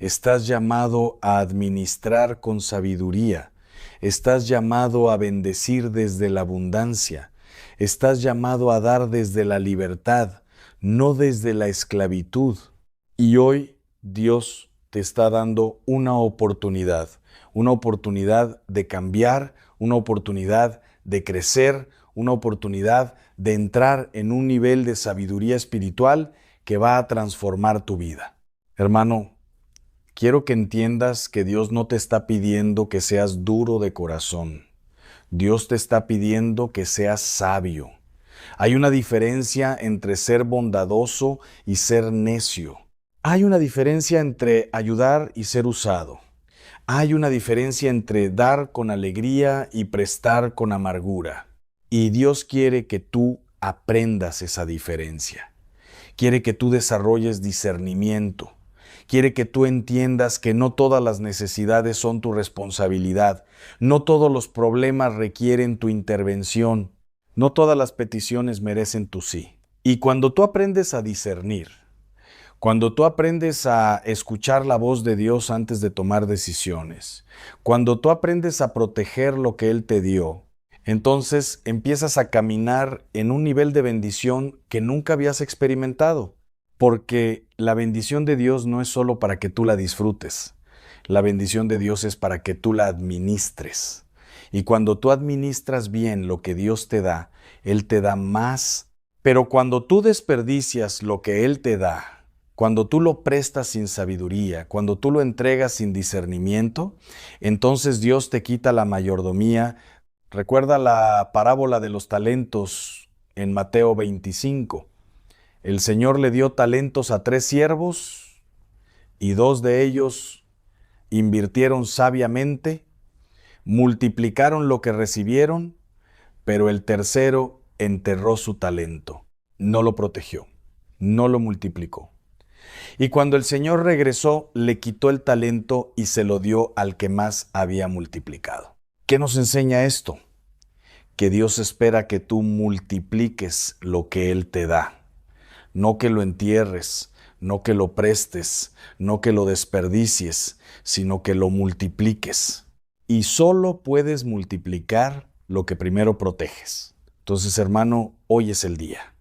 Estás llamado a administrar con sabiduría. Estás llamado a bendecir desde la abundancia. Estás llamado a dar desde la libertad, no desde la esclavitud. Y hoy Dios te está dando una oportunidad de cambiar, una oportunidad de crecer, una oportunidad de entrar en un nivel de sabiduría espiritual que va a transformar tu vida. Hermano, quiero que entiendas que Dios no te está pidiendo que seas duro de corazón. Dios te está pidiendo que seas sabio. Hay una diferencia entre ser bondadoso y ser necio. Hay una diferencia entre ayudar y ser usado. Hay una diferencia entre dar con alegría y prestar con amargura. Y Dios quiere que tú aprendas esa diferencia. Quiere que tú desarrolles discernimiento. Quiere que tú entiendas que no todas las necesidades son tu responsabilidad. No todos los problemas requieren tu intervención. No todas las peticiones merecen tu sí. Y cuando tú aprendes a discernir, cuando tú aprendes a escuchar la voz de Dios antes de tomar decisiones, cuando tú aprendes a proteger lo que Él te dio, entonces empiezas a caminar en un nivel de bendición que nunca habías experimentado, porque la bendición de Dios no es solo para que tú la disfrutes, la bendición de Dios es para que tú la administres. Y cuando tú administras bien lo que Dios te da, Él te da más. Pero cuando tú desperdicias lo que Él te da, cuando tú lo prestas sin sabiduría, cuando tú lo entregas sin discernimiento, entonces Dios te quita la mayordomía. Recuerda la parábola de los talentos en Mateo 25. El Señor le dio talentos a 3 siervos y 2 de ellos invirtieron sabiamente, multiplicaron lo que recibieron, pero el tercero enterró su talento, no lo protegió, no lo multiplicó. Y cuando el Señor regresó, le quitó el talento y se lo dio al que más había multiplicado. ¿Qué nos enseña esto? Que Dios espera que tú multipliques lo que Él te da. No que lo entierres, no que lo prestes, no que lo desperdicies, sino que lo multipliques. Y solo puedes multiplicar lo que primero proteges. Entonces, hermano, hoy es el día.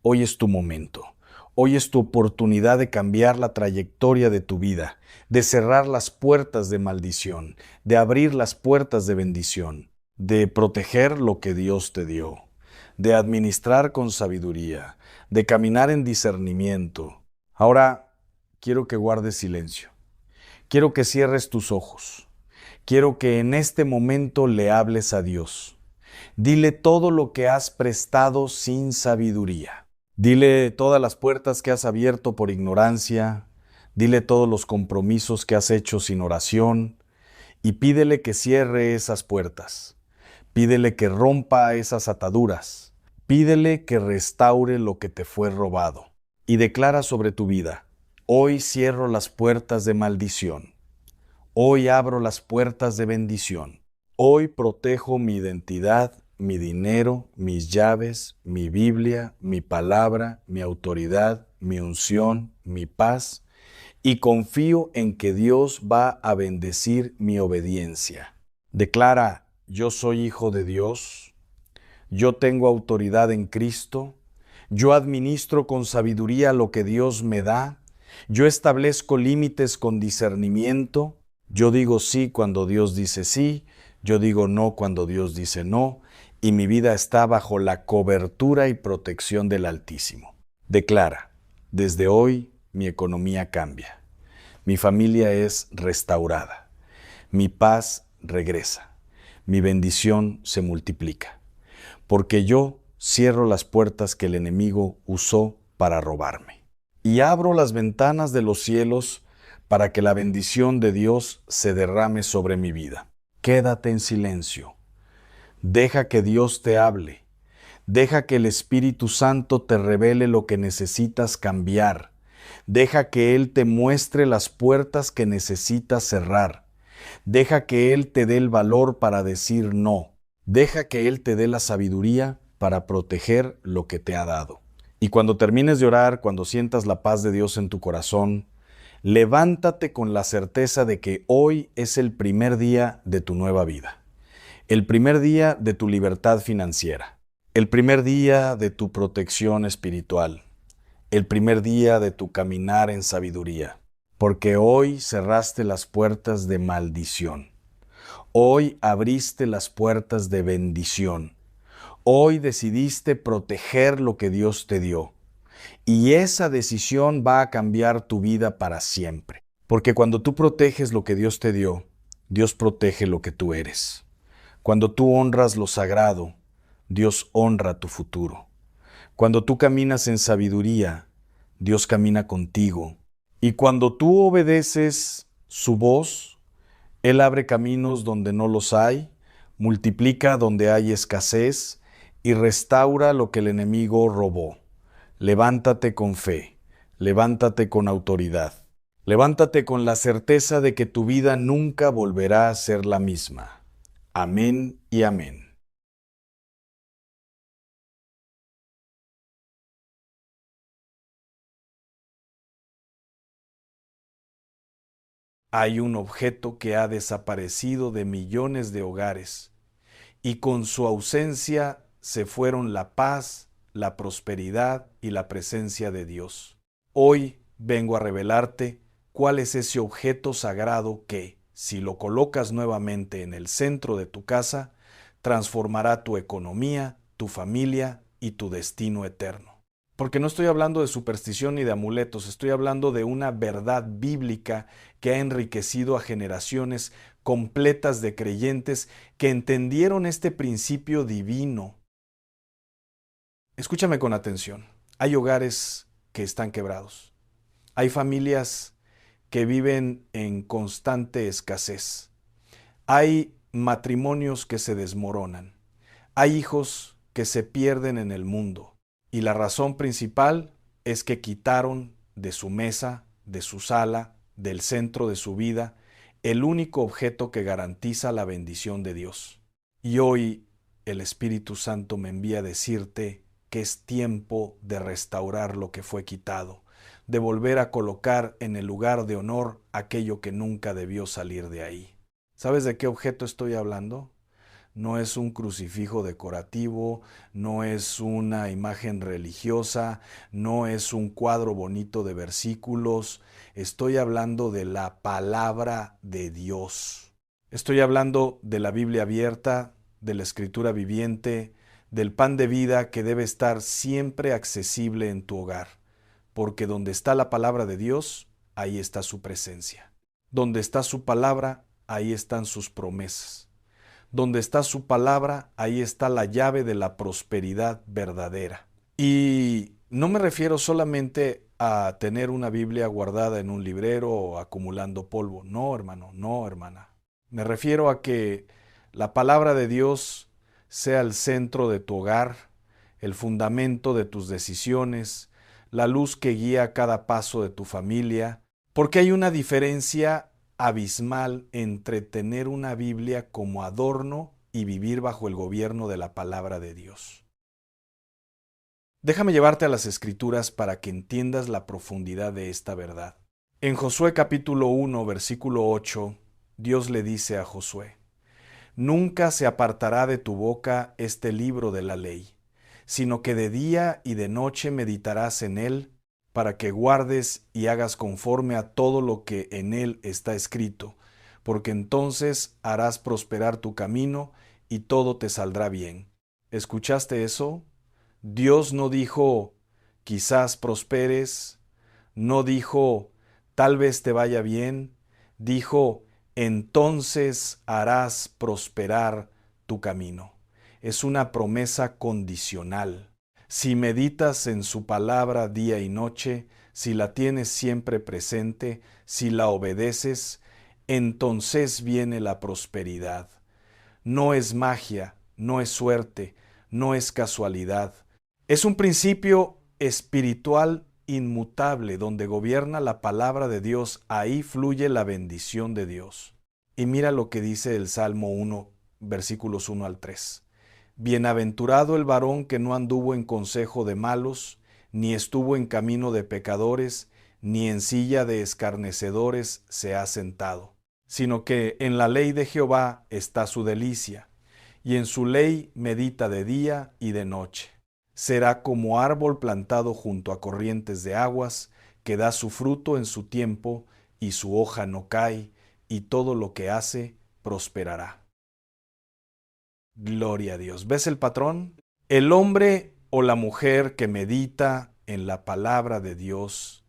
Hoy es tu momento. Hoy es tu oportunidad de cambiar la trayectoria de tu vida, de cerrar las puertas de maldición, de abrir las puertas de bendición, de proteger lo que Dios te dio, de administrar con sabiduría, de caminar en discernimiento. Ahora quiero que guardes silencio. Quiero que cierres tus ojos. Quiero que en este momento le hables a Dios. Dile todo lo que has prestado sin sabiduría. Dile todas las puertas que has abierto por ignorancia. Dile todos los compromisos que has hecho sin oración. Y pídele que cierre esas puertas. Pídele que rompa esas ataduras. Pídele que restaure lo que te fue robado. Y declara sobre tu vida: hoy cierro las puertas de maldición. Hoy abro las puertas de bendición. Hoy protejo mi identidad, mi dinero, mis llaves, mi Biblia, mi palabra, mi autoridad, mi unción, mi paz, y confío en que Dios va a bendecir mi obediencia. Declara: yo soy hijo de Dios, yo tengo autoridad en Cristo, yo administro con sabiduría lo que Dios me da, yo establezco límites con discernimiento, yo digo sí cuando Dios dice sí, yo digo no cuando Dios dice no, y mi vida está bajo la cobertura y protección del Altísimo. Declara: desde hoy mi economía cambia, mi familia es restaurada, mi paz regresa, mi bendición se multiplica, porque yo cierro las puertas que el enemigo usó para robarme. Y abro las ventanas de los cielos para que la bendición de Dios se derrame sobre mi vida. Quédate en silencio. Deja que Dios te hable. Deja que el Espíritu Santo te revele lo que necesitas cambiar. Deja que Él te muestre las puertas que necesitas cerrar. Deja que Él te dé el valor para decir no. Deja que Él te dé la sabiduría para proteger lo que te ha dado. Y cuando termines de orar, cuando sientas la paz de Dios en tu corazón, levántate con la certeza de que hoy es el primer día de tu nueva vida. El primer día de tu libertad financiera. El primer día de tu protección espiritual. El primer día de tu caminar en sabiduría. Porque hoy cerraste las puertas de maldición. Hoy abriste las puertas de bendición. Hoy decidiste proteger lo que Dios te dio. Y esa decisión va a cambiar tu vida para siempre. Porque cuando tú proteges lo que Dios te dio, Dios protege lo que tú eres. Cuando tú honras lo sagrado, Dios honra tu futuro. Cuando tú caminas en sabiduría, Dios camina contigo. Y cuando tú obedeces su voz, Él abre caminos donde no los hay, multiplica donde hay escasez y restaura lo que el enemigo robó. Levántate con fe, levántate con autoridad, levántate con la certeza de que tu vida nunca volverá a ser la misma. Amén y amén. Hay un objeto que ha desaparecido de millones de hogares y con su ausencia se fueron la paz, la prosperidad y la presencia de Dios. Hoy vengo a revelarte cuál es ese objeto sagrado que, si lo colocas nuevamente en el centro de tu casa, transformará tu economía, tu familia y tu destino eterno. Porque no estoy hablando de superstición ni de amuletos, estoy hablando de una verdad bíblica que ha enriquecido a generaciones completas de creyentes que entendieron este principio divino. Escúchame con atención. Hay hogares que están quebrados. Hay familias que viven en constante escasez. Hay matrimonios que se desmoronan. Hay hijos que se pierden en el mundo. Y la razón principal es que quitaron de su mesa, de su sala, del centro de su vida, el único objeto que garantiza la bendición de Dios. Y hoy el Espíritu Santo me envía a decirte que es tiempo de restaurar lo que fue quitado, de volver a colocar en el lugar de honor aquello que nunca debió salir de ahí. ¿Sabes de qué objeto estoy hablando? No es un crucifijo decorativo, no es una imagen religiosa, no es un cuadro bonito de versículos. Estoy hablando de la palabra de Dios. Estoy hablando de la Biblia abierta, de la Escritura viviente, del pan de vida que debe estar siempre accesible en tu hogar, porque donde está la palabra de Dios, ahí está su presencia. Donde está su palabra, ahí están sus promesas. Donde está su palabra, ahí está la llave de la prosperidad verdadera. Y no me refiero solamente a tener una Biblia guardada en un librero o acumulando polvo. No, hermano, no, hermana. Me refiero a que la palabra de Dios sea el centro de tu hogar, el fundamento de tus decisiones, la luz que guía cada paso de tu familia, porque hay una diferencia abismal entre tener una Biblia como adorno y vivir bajo el gobierno de la palabra de Dios. Déjame llevarte a las Escrituras para que entiendas la profundidad de esta verdad. En Josué capítulo 1, versículo 8, Dios le dice a Josué: Nunca se apartará de tu boca este libro de la ley, sino que de día y de noche meditarás en él, para que guardes y hagas conforme a todo lo que en él está escrito, porque entonces harás prosperar tu camino y todo te saldrá bien. ¿Escuchaste eso? Dios no dijo, quizás prosperes, no dijo, tal vez te vaya bien, dijo, entonces harás prosperar tu camino. Es una promesa condicional. Si meditas en su palabra día y noche, si la tienes siempre presente, si la obedeces, entonces viene la prosperidad. No es magia, no es suerte, no es casualidad. Es un principio espiritual inmutable donde gobierna la palabra de Dios. Ahí fluye la bendición de Dios. Y mira lo que dice el Salmo 1, versículos 1 al 3. Bienaventurado el varón que no anduvo en consejo de malos, ni estuvo en camino de pecadores, ni en silla de escarnecedores se ha sentado, sino que en la ley de Jehová está su delicia, y en su ley medita de día y de noche. Será como árbol plantado junto a corrientes de aguas, que da su fruto en su tiempo, y su hoja no cae, y todo lo que hace prosperará. Gloria a Dios. ¿Ves el patrón? El hombre o la mujer que medita en la palabra de Dios,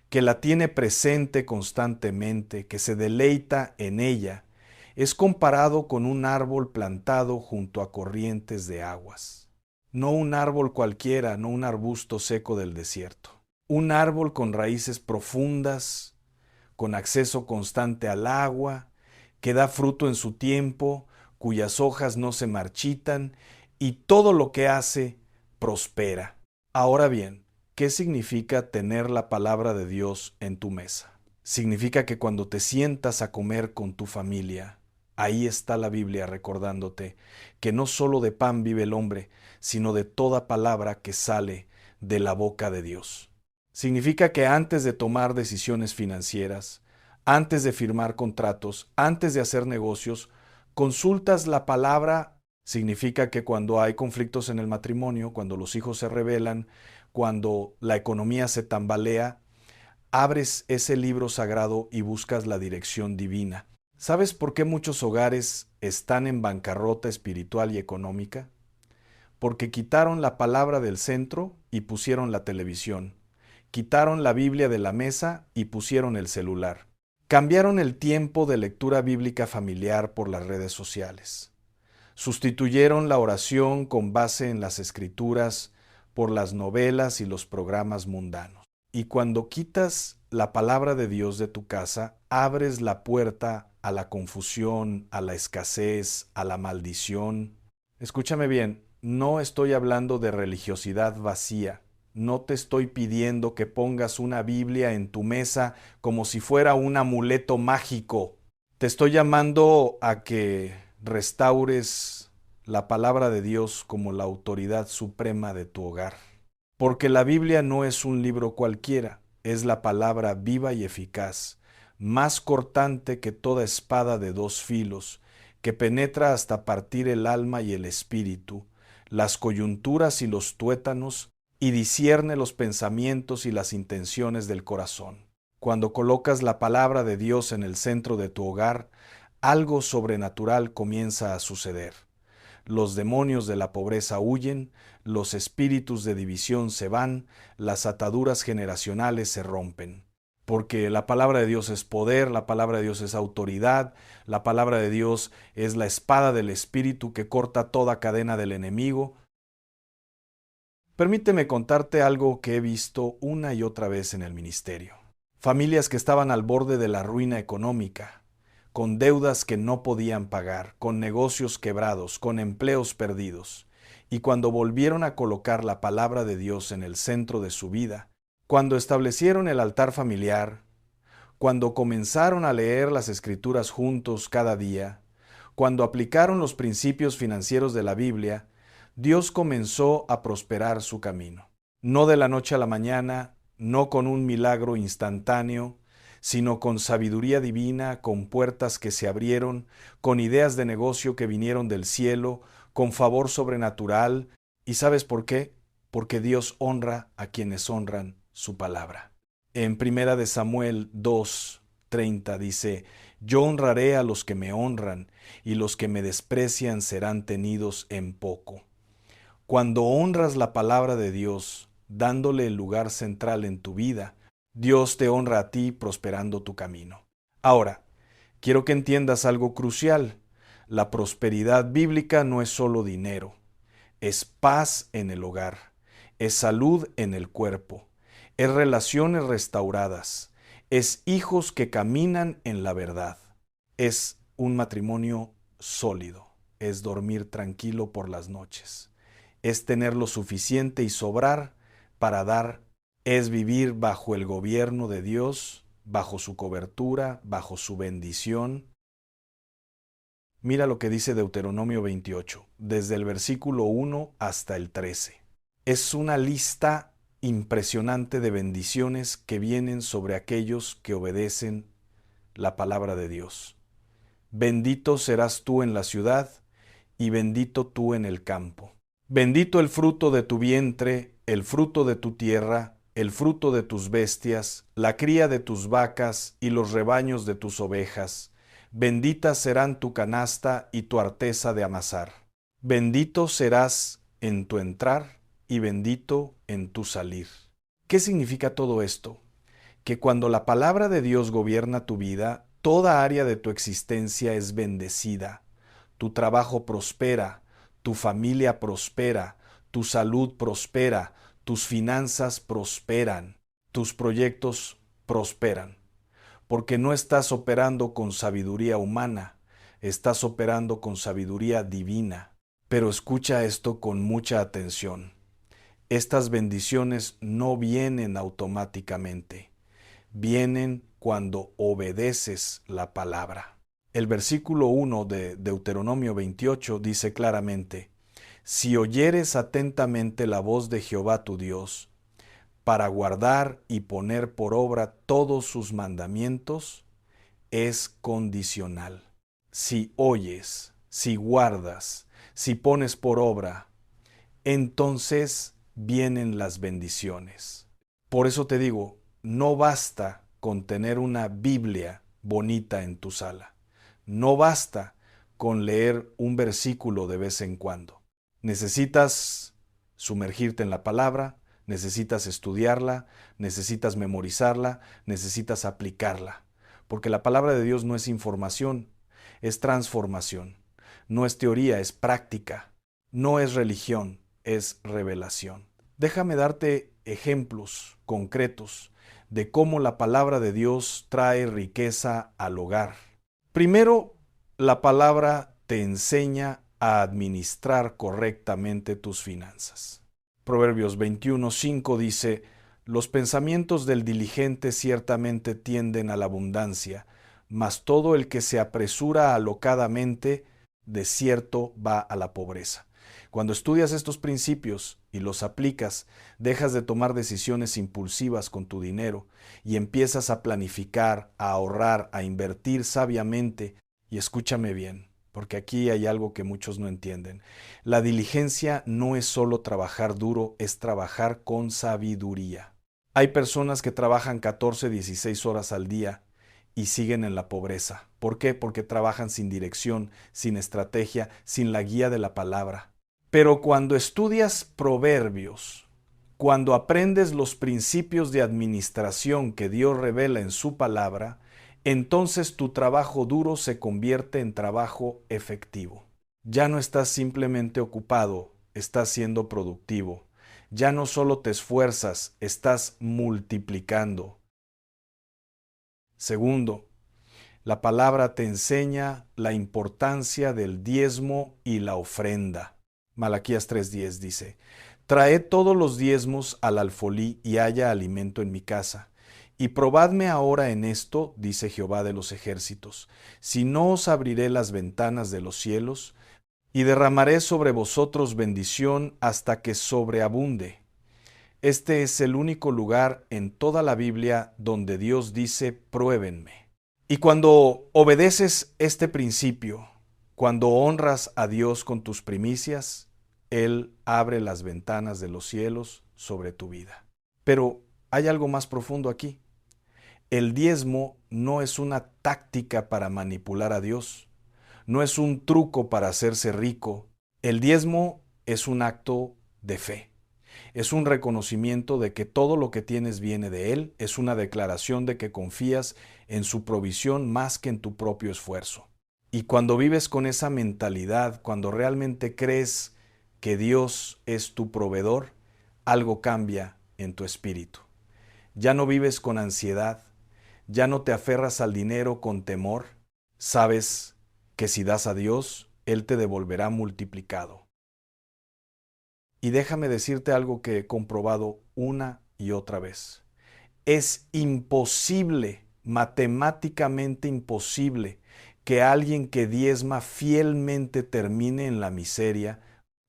que la tiene presente constantemente, que se deleita en ella, es comparado con un árbol plantado junto a corrientes de aguas. No un árbol cualquiera, no un arbusto seco del desierto. Un árbol con raíces profundas, con acceso constante al agua, que da fruto en su tiempo, cuyas hojas no se marchitan, y todo lo que hace prospera. Ahora bien, ¿qué significa tener la palabra de Dios en tu mesa? Significa que cuando te sientas a comer con tu familia, ahí está la Biblia recordándote que no solo de pan vive el hombre, sino de toda palabra que sale de la boca de Dios. Significa que antes de tomar decisiones financieras, antes de firmar contratos, antes de hacer negocios, consultas la palabra. Significa que cuando hay conflictos en el matrimonio, cuando los hijos se rebelan, cuando la economía se tambalea, abres ese libro sagrado y buscas la dirección divina. ¿Sabes por qué muchos hogares están en bancarrota espiritual y económica? Porque quitaron la palabra del centro y pusieron la televisión. Quitaron la Biblia de la mesa y pusieron el celular. Cambiaron el tiempo de lectura bíblica familiar por las redes sociales. Sustituyeron la oración con base en las Escrituras por las novelas y los programas mundanos. Y cuando quitas la palabra de Dios de tu casa, abres la puerta a la confusión, a la escasez, a la maldición. Escúchame bien, no estoy hablando de religiosidad vacía. No te estoy pidiendo que pongas una Biblia en tu mesa como si fuera un amuleto mágico. Te estoy llamando a que restaures la palabra de Dios como la autoridad suprema de tu hogar. Porque la Biblia no es un libro cualquiera, es la palabra viva y eficaz, más cortante que toda espada de dos filos, que penetra hasta partir el alma y el espíritu, las coyunturas y los tuétanos, y discierne los pensamientos y las intenciones del corazón. Cuando colocas la palabra de Dios en el centro de tu hogar, algo sobrenatural comienza a suceder. los demonios de la pobreza huyen, los espíritus de división se van, las ataduras generacionales se rompen. Porque la palabra de Dios es poder, la palabra de Dios es autoridad, la palabra de Dios es la espada del Espíritu que corta toda cadena del enemigo. Permíteme contarte algo que he visto una y otra vez en el ministerio. Familias que estaban al borde de la ruina económica, con deudas que no podían pagar, con negocios quebrados, con empleos perdidos. Y cuando volvieron a colocar la palabra de Dios en el centro de su vida, cuando establecieron el altar familiar, cuando comenzaron a leer las Escrituras juntos cada día, cuando aplicaron los principios financieros de la Biblia, Dios comenzó a prosperar su camino. No de la noche a la mañana, no con un milagro instantáneo, sino con sabiduría divina, con puertas que se abrieron, con ideas de negocio que vinieron del cielo, con favor sobrenatural. ¿Y sabes por qué? Porque Dios honra a quienes honran su palabra. En 1 Samuel 2:30 dice: Yo honraré a los que me honran, y los que me desprecian serán tenidos en poco. Cuando honras la palabra de Dios, dándole el lugar central en tu vida, Dios te honra a ti prosperando tu camino. Ahora, quiero que entiendas algo crucial. La prosperidad bíblica no es solo dinero, es paz en el hogar, es salud en el cuerpo, es relaciones restauradas, es hijos que caminan en la verdad, es un matrimonio sólido, es dormir tranquilo por las noches, es tener lo suficiente y sobrar para dar, es vivir bajo el gobierno de Dios, bajo su cobertura, bajo su bendición. Mira lo que dice Deuteronomio 28, desde el versículo 1 hasta el 13. Es una lista impresionante de bendiciones que vienen sobre aquellos que obedecen la palabra de Dios. Bendito serás tú en la ciudad y bendito tú en el campo. Bendito el fruto de tu vientre, el fruto de tu tierra, el fruto de tus bestias, la cría de tus vacas y los rebaños de tus ovejas. Benditas serán tu canasta y tu arteza de amasar. Bendito serás en tu entrar y bendito en tu salir. ¿Qué significa todo esto? Que cuando la palabra de Dios gobierna tu vida, toda área de tu existencia es bendecida. Tu trabajo prospera, tu familia prospera, tu salud prospera, tus finanzas prosperan, tus proyectos prosperan. Porque no estás operando con sabiduría humana, estás operando con sabiduría divina. Pero escucha esto con mucha atención. Estas bendiciones no vienen automáticamente, vienen cuando obedeces la palabra. El versículo 1 de Deuteronomio 28 dice claramente: Si oyeres atentamente la voz de Jehová tu Dios, para guardar y poner por obra todos sus mandamientos, es condicional. Si oyes, si guardas, si pones por obra, entonces vienen las bendiciones. Por eso te digo, no basta con tener una Biblia bonita en tu sala. No basta con leer un versículo de vez en cuando. Necesitas sumergirte en la palabra, necesitas estudiarla, necesitas memorizarla, necesitas aplicarla. Porque la palabra de Dios no es información, es transformación. No es teoría, es práctica. No es religión, es revelación. Déjame darte ejemplos concretos de cómo la palabra de Dios trae riqueza al hogar. Primero, la palabra te enseña a administrar correctamente tus finanzas. Proverbios 21:5 dice: Los pensamientos del diligente ciertamente tienden a la abundancia, mas todo el que se apresura alocadamente, de cierto va a la pobreza. Cuando estudias estos principios y los aplicas, dejas de tomar decisiones impulsivas con tu dinero y empiezas a planificar, a ahorrar, a invertir sabiamente. Y escúchame bien, porque aquí hay algo que muchos no entienden. La diligencia no es solo trabajar duro, es trabajar con sabiduría. Hay personas que trabajan 14, 16 horas al día y siguen en la pobreza. ¿Por qué? Porque trabajan sin dirección, sin estrategia, sin la guía de la palabra. Pero cuando estudias Proverbios, cuando aprendes los principios de administración que Dios revela en su palabra, entonces tu trabajo duro se convierte en trabajo efectivo. Ya no estás simplemente ocupado, estás siendo productivo. Ya no solo te esfuerzas, estás multiplicando. Segundo, la palabra te enseña la importancia del diezmo y la ofrenda. Malaquías 3:10 dice: Traed todos los diezmos al alfolí y haya alimento en mi casa. Y probadme ahora en esto, dice Jehová de los ejércitos, si no os abriré las ventanas de los cielos, y derramaré sobre vosotros bendición hasta que sobreabunde. Este es el único lugar en toda la Biblia donde Dios dice: pruébenme. Y cuando obedeces este principio, cuando honras a Dios con tus primicias, Él abre las ventanas de los cielos sobre tu vida. Pero hay algo más profundo aquí. El diezmo no es una táctica para manipular a Dios, no es un truco para hacerse rico. El diezmo es un acto de fe. Es un reconocimiento de que todo lo que tienes viene de Él, es una declaración de que confías en su provisión más que en tu propio esfuerzo. Y cuando vives con esa mentalidad, cuando realmente crees que Dios es tu proveedor, algo cambia en tu espíritu. Ya no vives con ansiedad, ya no te aferras al dinero con temor, sabes que si das a Dios, Él te devolverá multiplicado. Y déjame decirte algo que he comprobado una y otra vez. Es imposible, matemáticamente imposible, que alguien que diezma fielmente termine en la miseria.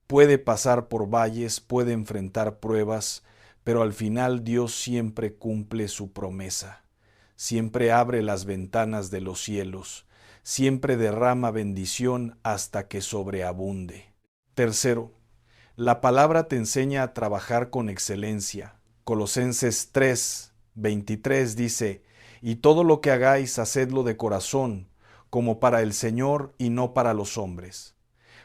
Puede pasar por valles, puede enfrentar pruebas, pero al final Dios siempre cumple su promesa. Siempre abre las ventanas de los cielos, siempre derrama bendición hasta que sobreabunde. Tercero, la palabra te enseña a trabajar con excelencia. Colosenses 3:23 dice: y todo lo que hagáis, hacedlo de corazón, como para el Señor y no para los hombres.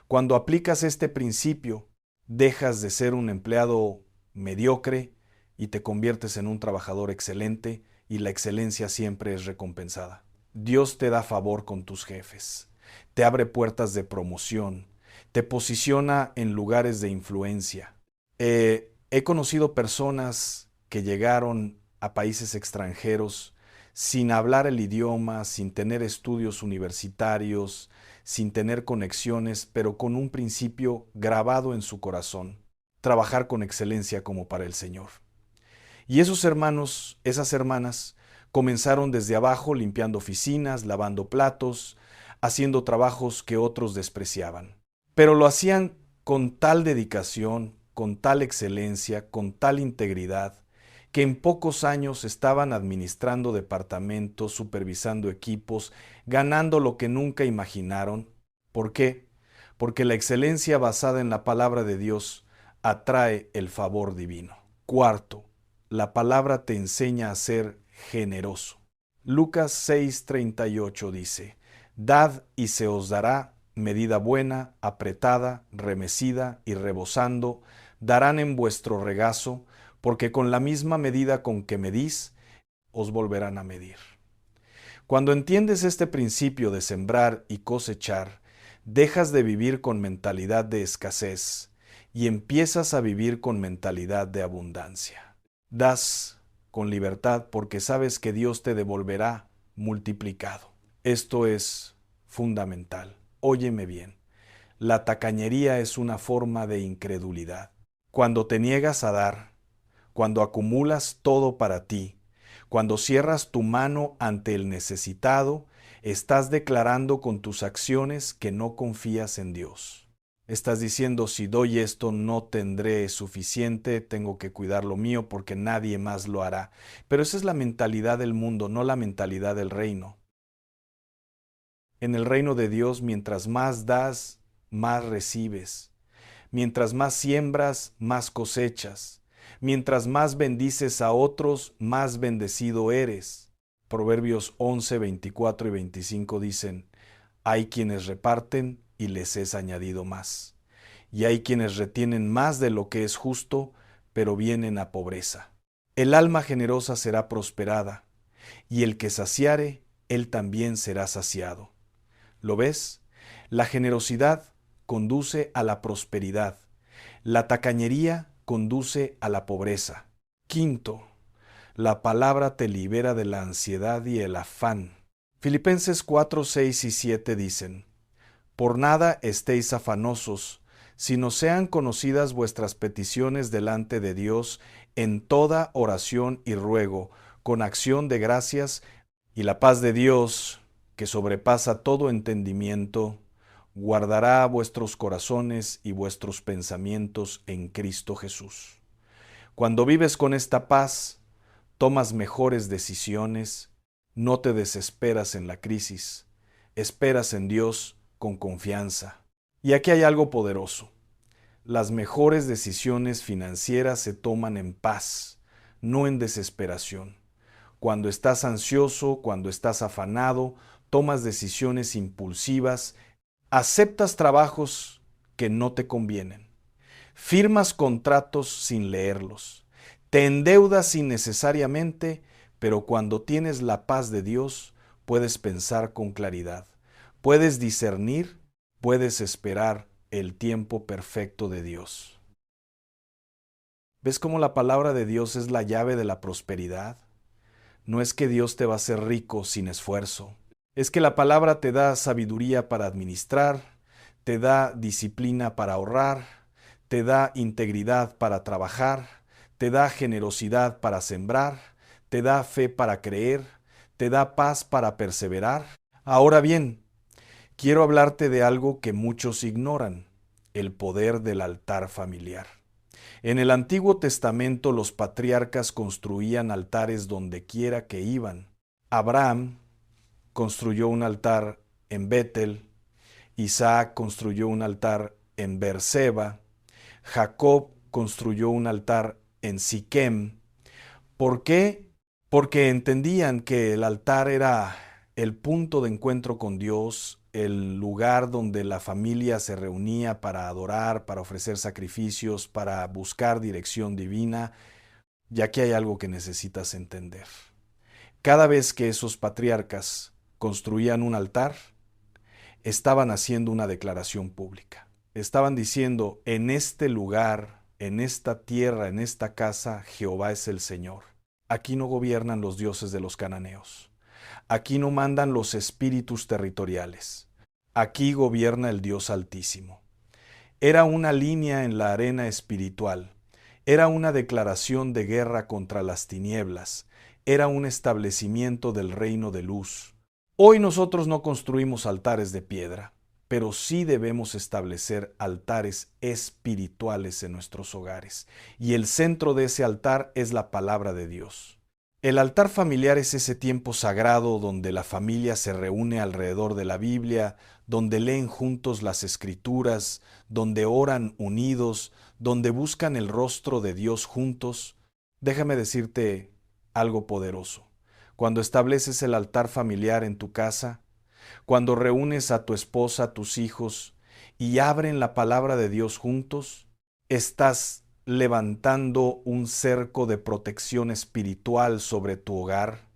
Cuando aplicas este principio, dejas de ser un empleado mediocre y te conviertes en un trabajador excelente, y la excelencia siempre es recompensada. Dios te da favor con tus jefes, te abre puertas de promoción, te posiciona en lugares de influencia. He conocido personas que llegaron a países extranjeros sin hablar el idioma, sin tener estudios universitarios, sin tener conexiones, pero con un principio grabado en su corazón: trabajar con excelencia como para el Señor. Y esos hermanos, esas hermanas, comenzaron desde abajo limpiando oficinas, lavando platos, haciendo trabajos que otros despreciaban. Pero lo hacían con tal dedicación, con tal excelencia, con tal integridad, que en pocos años estaban administrando departamentos, supervisando equipos, ganando lo que nunca imaginaron. ¿Por qué? Porque la excelencia basada en la palabra de Dios atrae el favor divino. Cuarto, la palabra te enseña a ser generoso. Lucas 6:38 dice: Dad y se os dará, medida buena, apretada, remecida y rebosando, darán en vuestro regazo, porque con la misma medida con que medís, os volverán a medir. Cuando entiendes este principio de sembrar y cosechar, dejas de vivir con mentalidad de escasez y empiezas a vivir con mentalidad de abundancia. Das con libertad porque sabes que Dios te devolverá multiplicado. Esto es fundamental. Óyeme bien. La tacañería es una forma de incredulidad. Cuando te niegas a dar, cuando acumulas todo para ti, cuando cierras tu mano ante el necesitado, estás declarando con tus acciones que no confías en Dios. Estás diciendo: si doy esto no tendré suficiente, tengo que cuidar lo mío porque nadie más lo hará. Pero esa es la mentalidad del mundo, no la mentalidad del reino. En el reino de Dios, mientras más das, más recibes. Mientras más siembras, más cosechas. Mientras más bendices a otros, más bendecido eres. Proverbios 11, 24 y 25 dicen, hay quienes reparten y les es añadido más, y hay quienes retienen más de lo que es justo, pero vienen a pobreza. El alma generosa será prosperada, y el que saciare, él también será saciado. ¿Lo ves? La generosidad conduce a la prosperidad. La tacañería conduce a la pobreza. Quinto, la palabra te libera de la ansiedad y el afán. Filipenses 4, 6 y 7 dicen, por nada estéis afanosos, sino sean conocidas vuestras peticiones delante de Dios en toda oración y ruego, con acción de gracias, y la paz de Dios, que sobrepasa todo entendimiento, guardará vuestros corazones y vuestros pensamientos en Cristo Jesús. Cuando vives con esta paz, tomas mejores decisiones, no te desesperas en la crisis, esperas en Dios con confianza. Y aquí hay algo poderoso. Las mejores decisiones financieras se toman en paz, no en desesperación. Cuando estás ansioso, cuando estás afanado, tomas decisiones impulsivas, aceptas trabajos que no te convienen, firmas contratos sin leerlos, te endeudas innecesariamente, pero cuando tienes la paz de Dios, puedes pensar con claridad, puedes discernir, puedes esperar el tiempo perfecto de Dios. ¿Ves cómo la palabra de Dios es la llave de la prosperidad? No es que Dios te va a hacer rico sin esfuerzo. Es que la palabra te da sabiduría para administrar, te da disciplina para ahorrar, te da integridad para trabajar, te da generosidad para sembrar, te da fe para creer, te da paz para perseverar. Ahora bien, quiero hablarte de algo que muchos ignoran, el poder del altar familiar. En el Antiguo Testamento los patriarcas construían altares donde quiera que iban. Abraham construyó un altar en Betel, Isaac construyó un altar en Beerseba, Jacob construyó un altar en Siquem. ¿Por qué? Porque entendían que el altar era el punto de encuentro con Dios, el lugar donde la familia se reunía para adorar, para ofrecer sacrificios, para buscar dirección divina. Y aquí hay algo que necesitas entender. Cada vez que esos patriarcas construían un altar, estaban haciendo una declaración pública. Estaban diciendo, en este lugar, en esta tierra, en esta casa, Jehová es el Señor. Aquí no gobiernan los dioses de los cananeos. Aquí no mandan los espíritus territoriales. Aquí gobierna el Dios Altísimo. Era una línea en la arena espiritual. Era una declaración de guerra contra las tinieblas. Era un establecimiento del reino de luz. Hoy nosotros no construimos altares de piedra, pero sí debemos establecer altares espirituales en nuestros hogares. Y el centro de ese altar es la palabra de Dios. El altar familiar es ese tiempo sagrado donde la familia se reúne alrededor de la Biblia, donde leen juntos las Escrituras, donde oran unidos, donde buscan el rostro de Dios juntos. Déjame decirte algo poderoso. Cuando estableces el altar familiar en tu casa, cuando reúnes a tu esposa, a tus hijos y abren la palabra de Dios juntos, estás levantando un cerco de protección espiritual sobre tu hogar.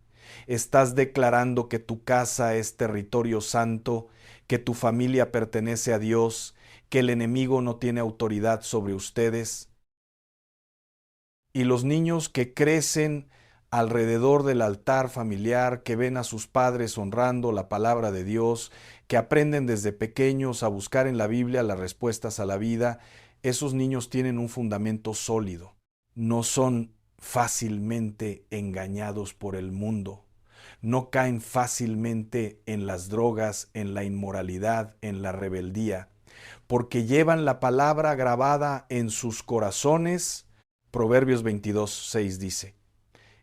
Estás declarando que tu casa es territorio santo, que tu familia pertenece a Dios, que el enemigo no tiene autoridad sobre ustedes. Y los niños que crecen alrededor del altar familiar, que ven a sus padres honrando la palabra de Dios, que aprenden desde pequeños a buscar en la Biblia las respuestas a la vida, esos niños tienen un fundamento sólido. No son fácilmente engañados por el mundo. No caen fácilmente en las drogas, en la inmoralidad, en la rebeldía, porque llevan la palabra grabada en sus corazones. Proverbios 22:6 dice,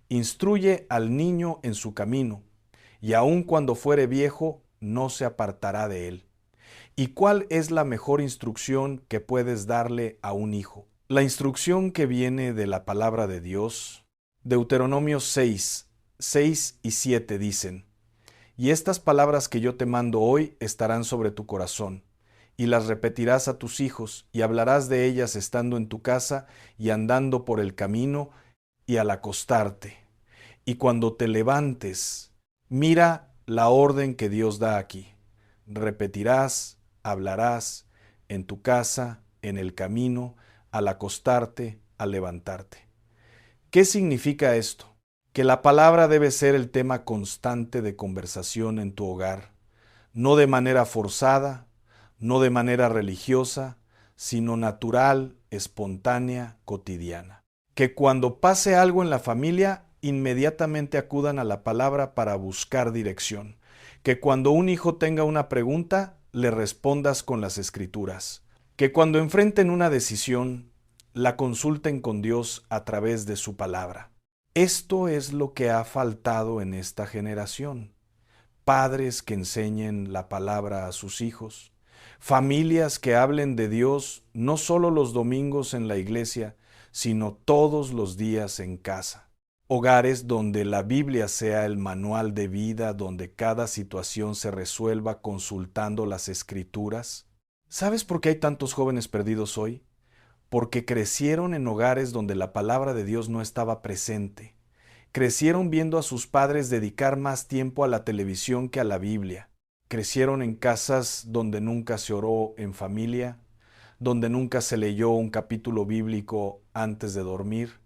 instruye al niño en su camino, y aun cuando fuere viejo, no se apartará de él. ¿Y cuál es la mejor instrucción que puedes darle a un hijo? La instrucción que viene de la palabra de Dios. Deuteronomio 6, 6 y 7 dicen: Y estas palabras que yo te mando hoy estarán sobre tu corazón, y las repetirás a tus hijos, y hablarás de ellas estando en tu casa y andando por el camino y al acostarte. Y cuando te levantes, mira la orden que Dios da aquí. Repetirás, hablarás en tu casa, en el camino, al acostarte, al levantarte. ¿Qué significa esto? Que la palabra debe ser el tema constante de conversación en tu hogar, no de manera forzada, no de manera religiosa, sino natural, espontánea, cotidiana. Que cuando pase algo en la familia, inmediatamente acudan a la palabra para buscar dirección. Que cuando un hijo tenga una pregunta, le respondas con las Escrituras. Que cuando enfrenten una decisión, la consulten con Dios a través de su palabra. Esto es lo que ha faltado en esta generación. Padres que enseñen la palabra a sus hijos, familias que hablen de Dios no solo los domingos en la iglesia, sino todos los días en casa. Hogares donde la Biblia sea el manual de vida, donde cada situación se resuelva consultando las Escrituras. ¿Sabes por qué hay tantos jóvenes perdidos hoy? Porque crecieron en hogares donde la palabra de Dios no estaba presente. Crecieron viendo a sus padres dedicar más tiempo a la televisión que a la Biblia. Crecieron en casas donde nunca se oró en familia, donde nunca se leyó un capítulo bíblico antes de dormir,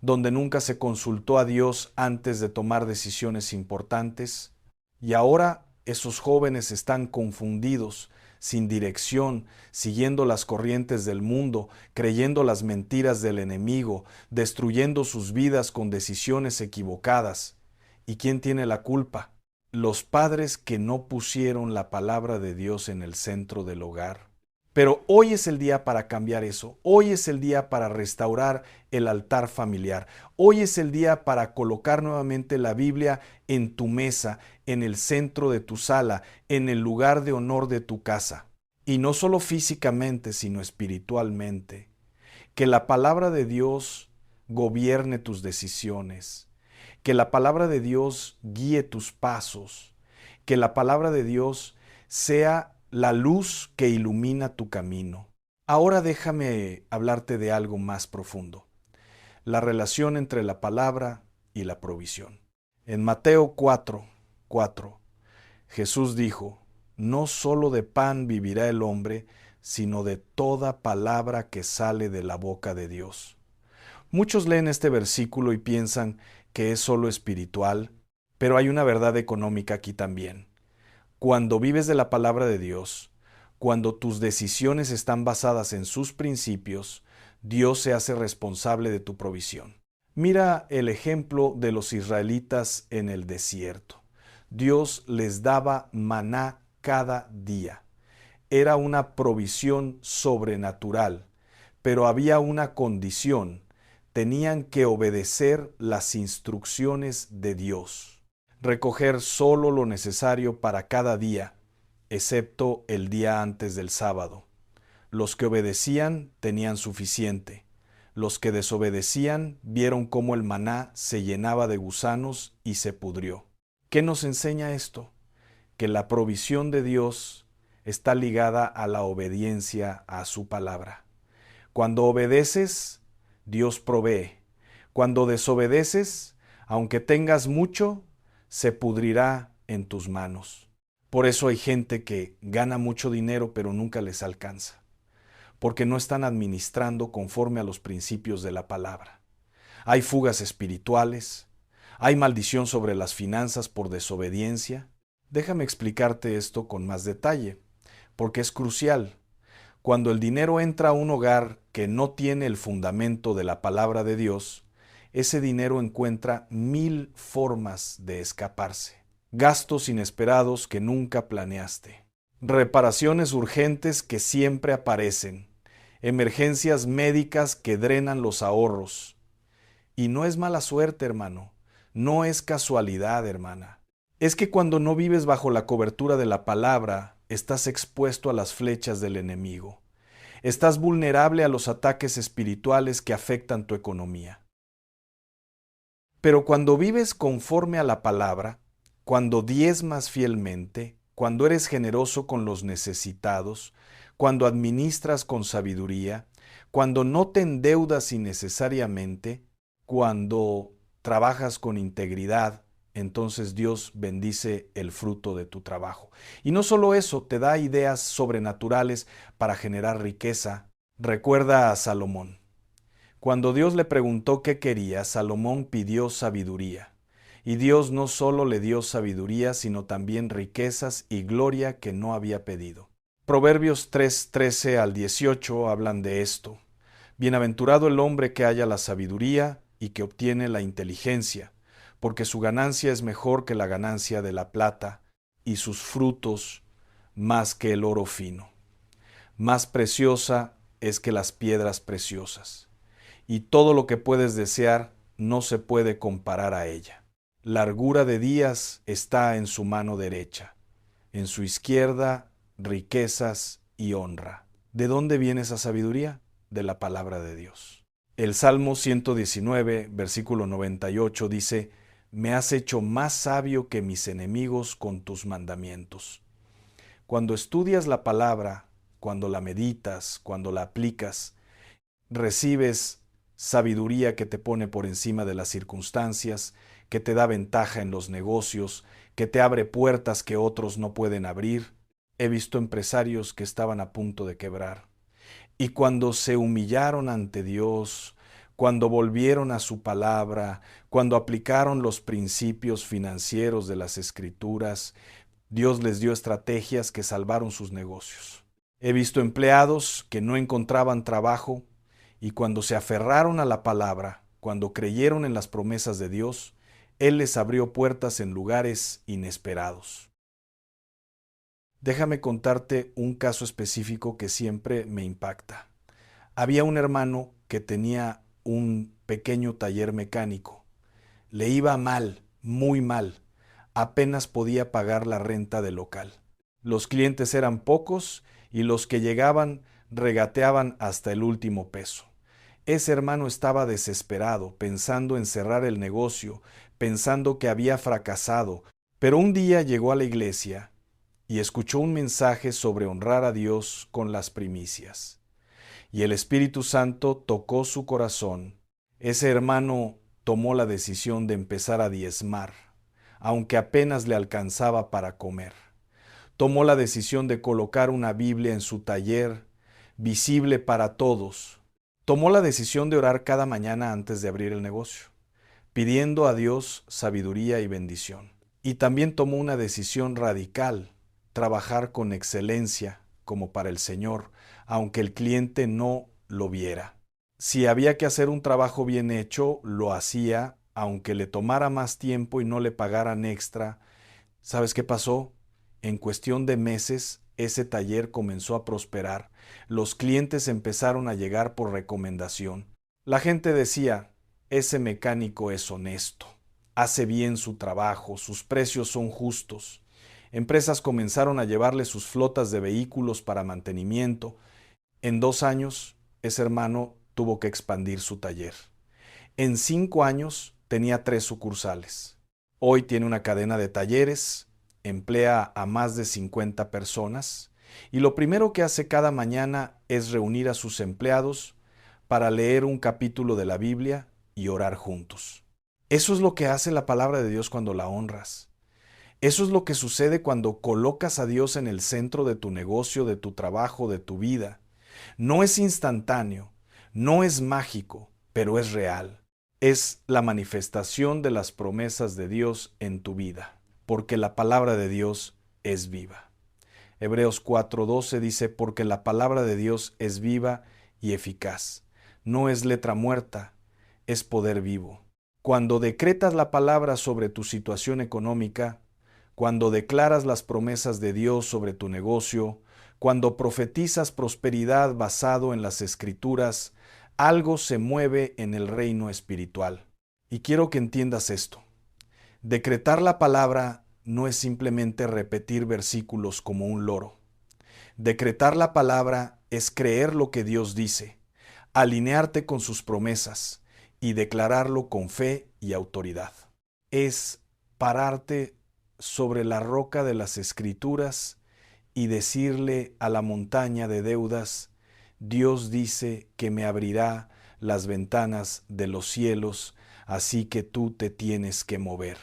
donde nunca se consultó a Dios antes de tomar decisiones importantes. Y ahora esos jóvenes están confundidos, sin dirección, siguiendo las corrientes del mundo, creyendo las mentiras del enemigo, destruyendo sus vidas con decisiones equivocadas. ¿Y quién tiene la culpa? Los padres que no pusieron la palabra de Dios en el centro del hogar. Pero hoy es el día para cambiar eso. Hoy es el día para restaurar el altar familiar. Hoy es el día para colocar nuevamente la Biblia en tu mesa, en el centro de tu sala, en el lugar de honor de tu casa. Y no solo físicamente, sino espiritualmente. Que la palabra de Dios gobierne tus decisiones. Que la palabra de Dios guíe tus pasos. Que la palabra de Dios sea la luz que ilumina tu camino. Ahora déjame hablarte de algo más profundo: la relación entre la palabra y la provisión. En Mateo 4:4, Jesús dijo: No solo de pan vivirá el hombre, sino de toda palabra que sale de la boca de Dios. Muchos leen este versículo y piensan que es solo espiritual, pero hay una verdad económica aquí también. Cuando vives de la palabra de Dios, cuando tus decisiones están basadas en sus principios, Dios se hace responsable de tu provisión. Mira el ejemplo de los israelitas en el desierto. Dios les daba maná cada día. Era una provisión sobrenatural, pero había una condición: tenían que obedecer las instrucciones de Dios. Recoger solo lo necesario para cada día, excepto el día antes del sábado. Los que obedecían tenían suficiente. Los que desobedecían vieron cómo el maná se llenaba de gusanos y se pudrió. ¿Qué nos enseña esto? Que la provisión de Dios está ligada a la obediencia a su palabra. Cuando obedeces, Dios provee. Cuando desobedeces, aunque tengas mucho, se pudrirá en tus manos. Por eso hay gente que gana mucho dinero pero nunca les alcanza, porque no están administrando conforme a los principios de la palabra. Hay fugas espirituales, hay maldición sobre las finanzas por desobediencia. Déjame explicarte esto con más detalle, porque es crucial. Cuando el dinero entra a un hogar que no tiene el fundamento de la palabra de Dios, ese dinero encuentra 1000 formas de escaparse. Gastos inesperados que nunca planeaste. Reparaciones urgentes que siempre aparecen. Emergencias médicas que drenan los ahorros. Y no es mala suerte, hermano. No es casualidad, hermana. Es que cuando no vives bajo la cobertura de la palabra, estás expuesto a las flechas del enemigo. Estás vulnerable a los ataques espirituales que afectan tu economía. Pero cuando vives conforme a la palabra, cuando diezmas fielmente, cuando eres generoso con los necesitados, cuando administras con sabiduría, cuando no te endeudas innecesariamente, cuando trabajas con integridad, entonces Dios bendice el fruto de tu trabajo. Y no solo eso, te da ideas sobrenaturales para generar riqueza. Recuerda a Salomón. Cuando Dios le preguntó qué quería, Salomón pidió sabiduría. Y Dios no solo le dio sabiduría, sino también riquezas y gloria que no había pedido. Proverbios 3:13 al 18 hablan de esto. Bienaventurado el hombre que halla la sabiduría y que obtiene la inteligencia, porque su ganancia es mejor que la ganancia de la plata, y sus frutos más que el oro fino. Más preciosa es que las piedras preciosas, y todo lo que puedes desear no se puede comparar a ella. Largura de días está en su mano derecha, en su izquierda riquezas y honra. ¿De dónde viene esa sabiduría? De la palabra de Dios. El Salmo 119, versículo 98 dice: Me has hecho más sabio que mis enemigos con tus mandamientos. Cuando estudias la palabra, cuando la meditas, cuando la aplicas, recibes sabiduría que te pone por encima de las circunstancias, que te da ventaja en los negocios, que te abre puertas que otros no pueden abrir. He visto empresarios que estaban a punto de quebrar. Y cuando se humillaron ante Dios, cuando volvieron a su palabra, cuando aplicaron los principios financieros de las Escrituras, Dios les dio estrategias que salvaron sus negocios. He visto empleados que no encontraban trabajo y cuando se aferraron a la palabra, cuando creyeron en las promesas de Dios, Él les abrió puertas en lugares inesperados. Déjame contarte un caso específico que siempre me impacta. Había un hermano que tenía un pequeño taller mecánico. Le iba mal, muy mal. Apenas podía pagar la renta del local. Los clientes eran pocos y los que llegaban regateaban hasta el último peso. Ese hermano estaba desesperado, pensando en cerrar el negocio, pensando que había fracasado, pero un día llegó a la iglesia y escuchó un mensaje sobre honrar a Dios con las primicias. Y el Espíritu Santo tocó su corazón. Ese hermano tomó la decisión de empezar a diezmar, aunque apenas le alcanzaba para comer. Tomó la decisión de colocar una Biblia en su taller, visible para todos. Tomó la decisión de orar cada mañana antes de abrir el negocio, pidiendo a Dios sabiduría y bendición. Y también tomó una decisión radical: trabajar con excelencia como para el Señor, aunque el cliente no lo viera. Si había que hacer un trabajo bien hecho, lo hacía, aunque le tomara más tiempo y no le pagaran extra. ¿Sabes qué pasó? En cuestión de meses, ese taller comenzó a prosperar. Los clientes empezaron a llegar por recomendación. La gente decía: ese mecánico es honesto, hace bien su trabajo, sus precios son justos. Empresas comenzaron a llevarle sus flotas de vehículos para mantenimiento. En 2 años, ese hermano tuvo que expandir su taller. En 5 años tenía 3 sucursales. Hoy tiene una cadena de talleres, emplea a más de 50 personas y lo primero que hace cada mañana es reunir a sus empleados para leer un capítulo de la Biblia y orar juntos. Eso es lo que hace la palabra de Dios cuando la honras. Eso es lo que sucede cuando colocas a Dios en el centro de tu negocio, de tu trabajo, de tu vida. No es instantáneo, no es mágico, pero es real. Es la manifestación de las promesas de Dios en tu vida, porque la palabra de Dios es viva. Hebreos 4:12 dice: porque la palabra de Dios es viva y eficaz. No es letra muerta, es poder vivo. Cuando decretas la palabra sobre tu situación económica, cuando declaras las promesas de Dios sobre tu negocio, cuando profetizas prosperidad basado en las Escrituras, algo se mueve en el reino espiritual. Y quiero que entiendas esto. Decretar la palabra no es simplemente repetir versículos como un loro. Decretar la palabra es creer lo que Dios dice, alinearte con sus promesas y declararlo con fe y autoridad. Es pararte sobre la roca de las Escrituras y decirle a la montaña de deudas: Dios dice que me abrirá las ventanas de los cielos, así que tú te tienes que mover.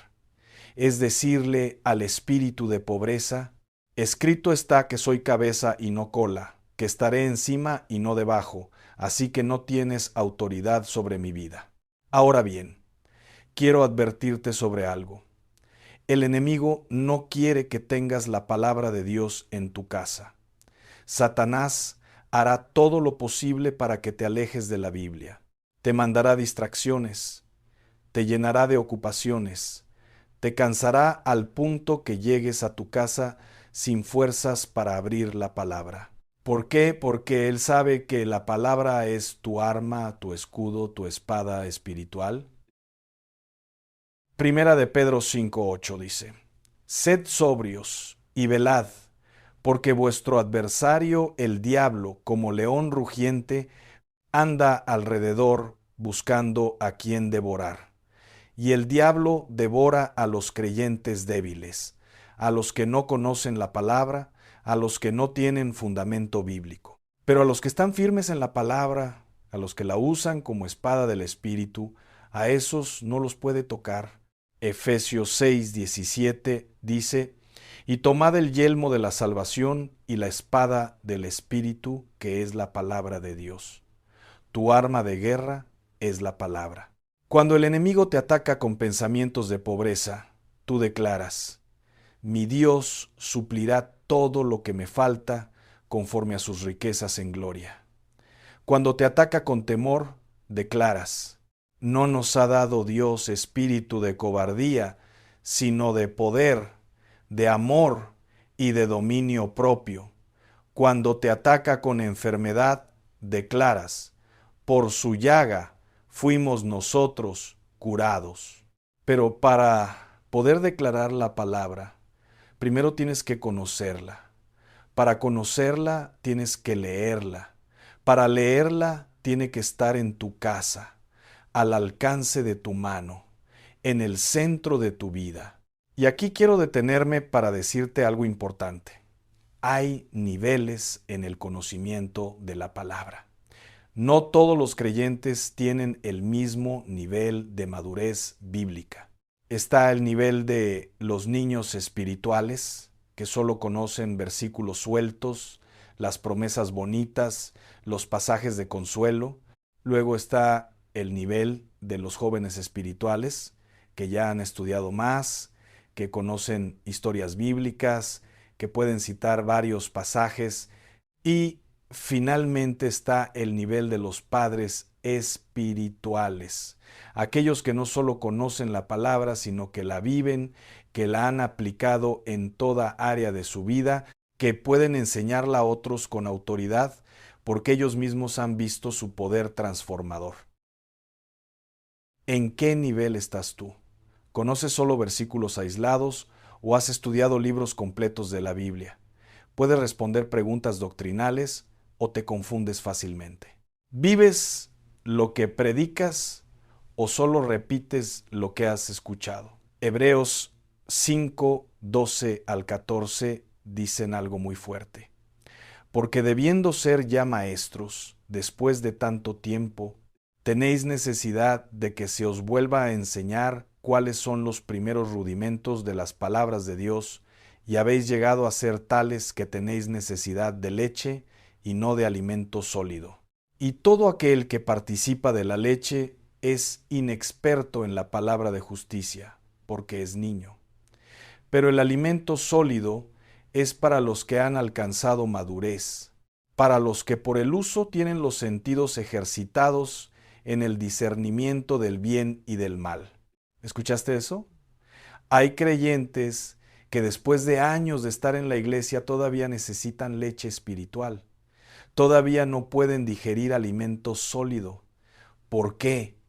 Es decirle al espíritu de pobreza: escrito está que soy cabeza y no cola, que estaré encima y no debajo, así que no tienes autoridad sobre mi vida. Ahora bien, quiero advertirte sobre algo. El enemigo no quiere que tengas la palabra de Dios en tu casa. Satanás hará todo lo posible para que te alejes de la Biblia. Te mandará distracciones, te llenará de ocupaciones, te cansará al punto que llegues a tu casa sin fuerzas para abrir la palabra. ¿Por qué? Porque él sabe que la palabra es tu arma, tu escudo, tu espada espiritual. Primera de Pedro 5:8 dice: Sed sobrios y velad, porque vuestro adversario el diablo, como león rugiente, anda alrededor buscando a quien devorar. Y el diablo devora a los creyentes débiles, a los que no conocen la palabra, a los que no tienen fundamento bíblico. Pero a los que están firmes en la palabra, a los que la usan como espada del Espíritu, a esos no los puede tocar. Efesios 6:17 dice: Y tomad el yelmo de la salvación y la espada del Espíritu, que es la palabra de Dios. Tu arma de guerra es la palabra. Cuando el enemigo te ataca con pensamientos de pobreza, tú declaras: mi Dios suplirá todo lo que me falta conforme a sus riquezas en gloria. Cuando te ataca con temor, declaras: no nos ha dado Dios espíritu de cobardía, sino de poder, de amor y de dominio propio. Cuando te ataca con enfermedad, declaras: por su llaga fuimos nosotros curados. Pero para poder declarar la palabra, primero tienes que conocerla. Para conocerla tienes que leerla. Para leerla tiene que estar en tu casa, al alcance de tu mano, en el centro de tu vida. Y aquí quiero detenerme para decirte algo importante. Hay niveles en el conocimiento de la palabra. No todos los creyentes tienen el mismo nivel de madurez bíblica. Está el nivel de los niños espirituales, que solo conocen versículos sueltos, las promesas bonitas, los pasajes de consuelo. Luego está el nivel de los jóvenes espirituales, que ya han estudiado más, que conocen historias bíblicas, que pueden citar varios pasajes. Y finalmente está el nivel de los padres espirituales, aquellos que no solo conocen la palabra, sino que la viven, que la han aplicado en toda área de su vida, que pueden enseñarla a otros con autoridad, porque ellos mismos han visto su poder transformador. ¿En qué nivel estás tú? ¿Conoces solo versículos aislados o has estudiado libros completos de la Biblia? ¿Puedes responder preguntas doctrinales o te confundes fácilmente? ¿Vives lo que predicas o solo repites lo que has escuchado? Hebreos 5:12 al 14 dicen algo muy fuerte. Porque debiendo ser ya maestros, después de tanto tiempo, tenéis necesidad de que se os vuelva a enseñar cuáles son los primeros rudimentos de las palabras de Dios, y habéis llegado a ser tales que tenéis necesidad de leche y no de alimento sólido. Y todo aquel que participa de la leche es inexperto en la palabra de justicia, porque es niño. Pero el alimento sólido es para los que han alcanzado madurez, para los que por el uso tienen los sentidos ejercitados en el discernimiento del bien y del mal. ¿Escuchaste eso? Hay creyentes que después de años de estar en la iglesia todavía necesitan leche espiritual. Todavía no pueden digerir alimento sólido. ¿Por qué?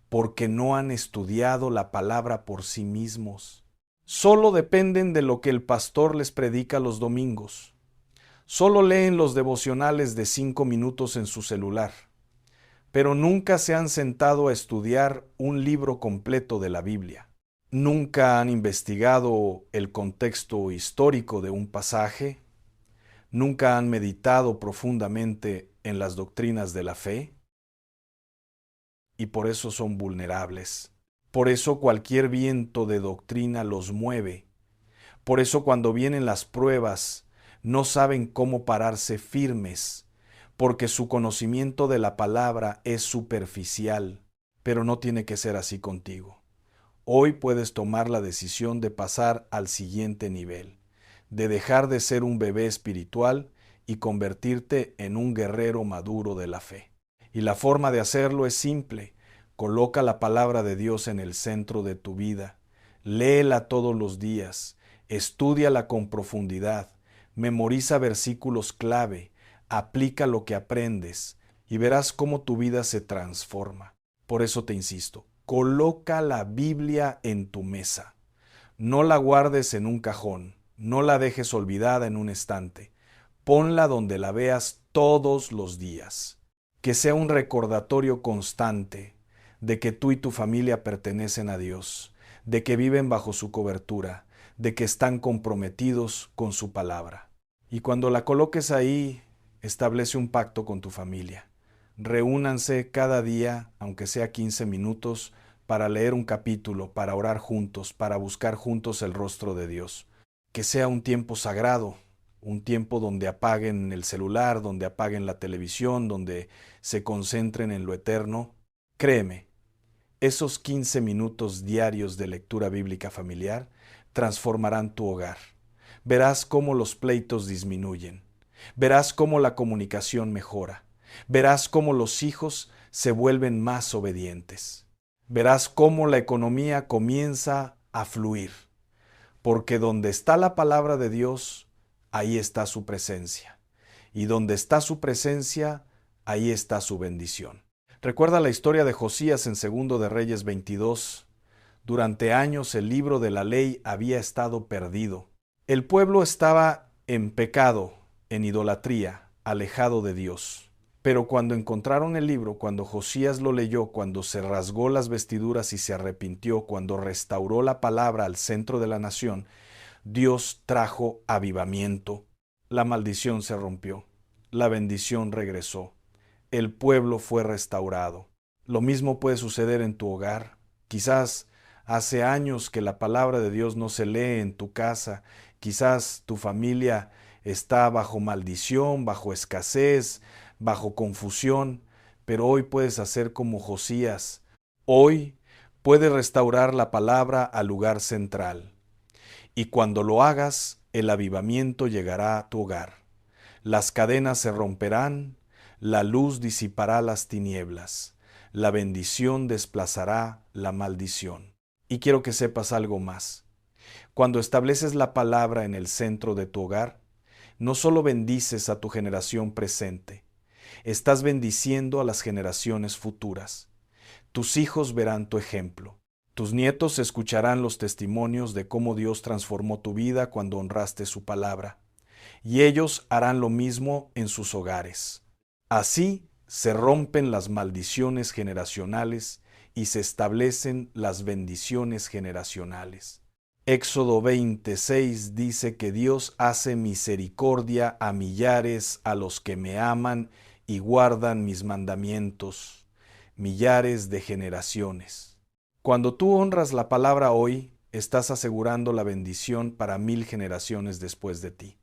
Porque no han estudiado la palabra por sí mismos. Solo dependen de lo que el pastor les predica los domingos. Solo leen los devocionales de 5 minutos en su celular. pero nunca se han sentado a estudiar un libro completo de la Biblia. Nunca han investigado el contexto histórico de un pasaje. Nunca han meditado profundamente en las doctrinas de la fe. Y por eso son vulnerables. Por eso cualquier viento de doctrina los mueve. Por eso cuando vienen las pruebas, no saben cómo pararse firmes, porque su conocimiento de la palabra es superficial, pero no tiene que ser así contigo. Hoy puedes tomar la decisión de pasar al siguiente nivel, de dejar de ser un bebé espiritual y convertirte en un guerrero maduro de la fe. Y la forma de hacerlo es simple. Coloca la palabra de Dios en el centro de tu vida. Léela todos los días. Estúdiala con profundidad. Memoriza versículos clave. Aplica lo que aprendes y verás cómo tu vida se transforma. Por eso te insisto, coloca la Biblia en tu mesa. No la guardes en un cajón. No la dejes olvidada en un estante. Ponla donde la veas todos los días. Que sea un recordatorio constante de que tú y tu familia pertenecen a Dios, de que viven bajo su cobertura, de que están comprometidos con su palabra. Y cuando la coloques ahí, establece un pacto con tu familia. Reúnanse cada día, aunque sea 15 minutos, para leer un capítulo, para orar juntos, para buscar juntos el rostro de Dios. Que sea un tiempo sagrado, un tiempo donde apaguen el celular, donde apaguen la televisión, donde se concentren en lo eterno. Créeme, esos 15 minutos diarios de lectura bíblica familiar transformarán tu hogar. Verás cómo los pleitos disminuyen. Verás cómo la comunicación mejora. Verás cómo los hijos se vuelven más obedientes. Verás cómo la economía comienza a fluir. Porque donde está la palabra de Dios, ahí está su presencia. Y donde está su presencia, ahí está su bendición. Recuerda la historia de Josías en 2 de Reyes 22. Durante años el libro de la ley había estado perdido. El pueblo estaba en pecado, en idolatría, alejado de Dios. Pero cuando encontraron el libro, cuando Josías lo leyó, cuando se rasgó las vestiduras y se arrepintió, cuando restauró la palabra al centro de la nación, Dios trajo avivamiento. La maldición se rompió. La bendición regresó. El pueblo fue restaurado. Lo mismo puede suceder en tu hogar. Quizás hace años que la palabra de Dios no se lee en tu casa. Quizás tu familia está bajo maldición, bajo escasez, bajo confusión, pero hoy puedes hacer como Josías. Hoy puedes restaurar la palabra al lugar central. Y cuando lo hagas, el avivamiento llegará a tu hogar. Las cadenas se romperán, la luz disipará las tinieblas, la bendición desplazará la maldición. Y quiero que sepas algo más. Cuando estableces la palabra en el centro de tu hogar, no solo bendices a tu generación presente, estás bendiciendo a las generaciones futuras. Tus hijos verán tu ejemplo. Tus nietos escucharán los testimonios de cómo Dios transformó tu vida cuando honraste su palabra. Y ellos harán lo mismo en sus hogares. Así se rompen las maldiciones generacionales y se establecen las bendiciones generacionales. Éxodo 26 dice que Dios hace misericordia a millares a los que me aman y guardan mis mandamientos, millares de generaciones. Cuando tú honras la palabra hoy, estás asegurando la bendición para 1000 generaciones después de ti.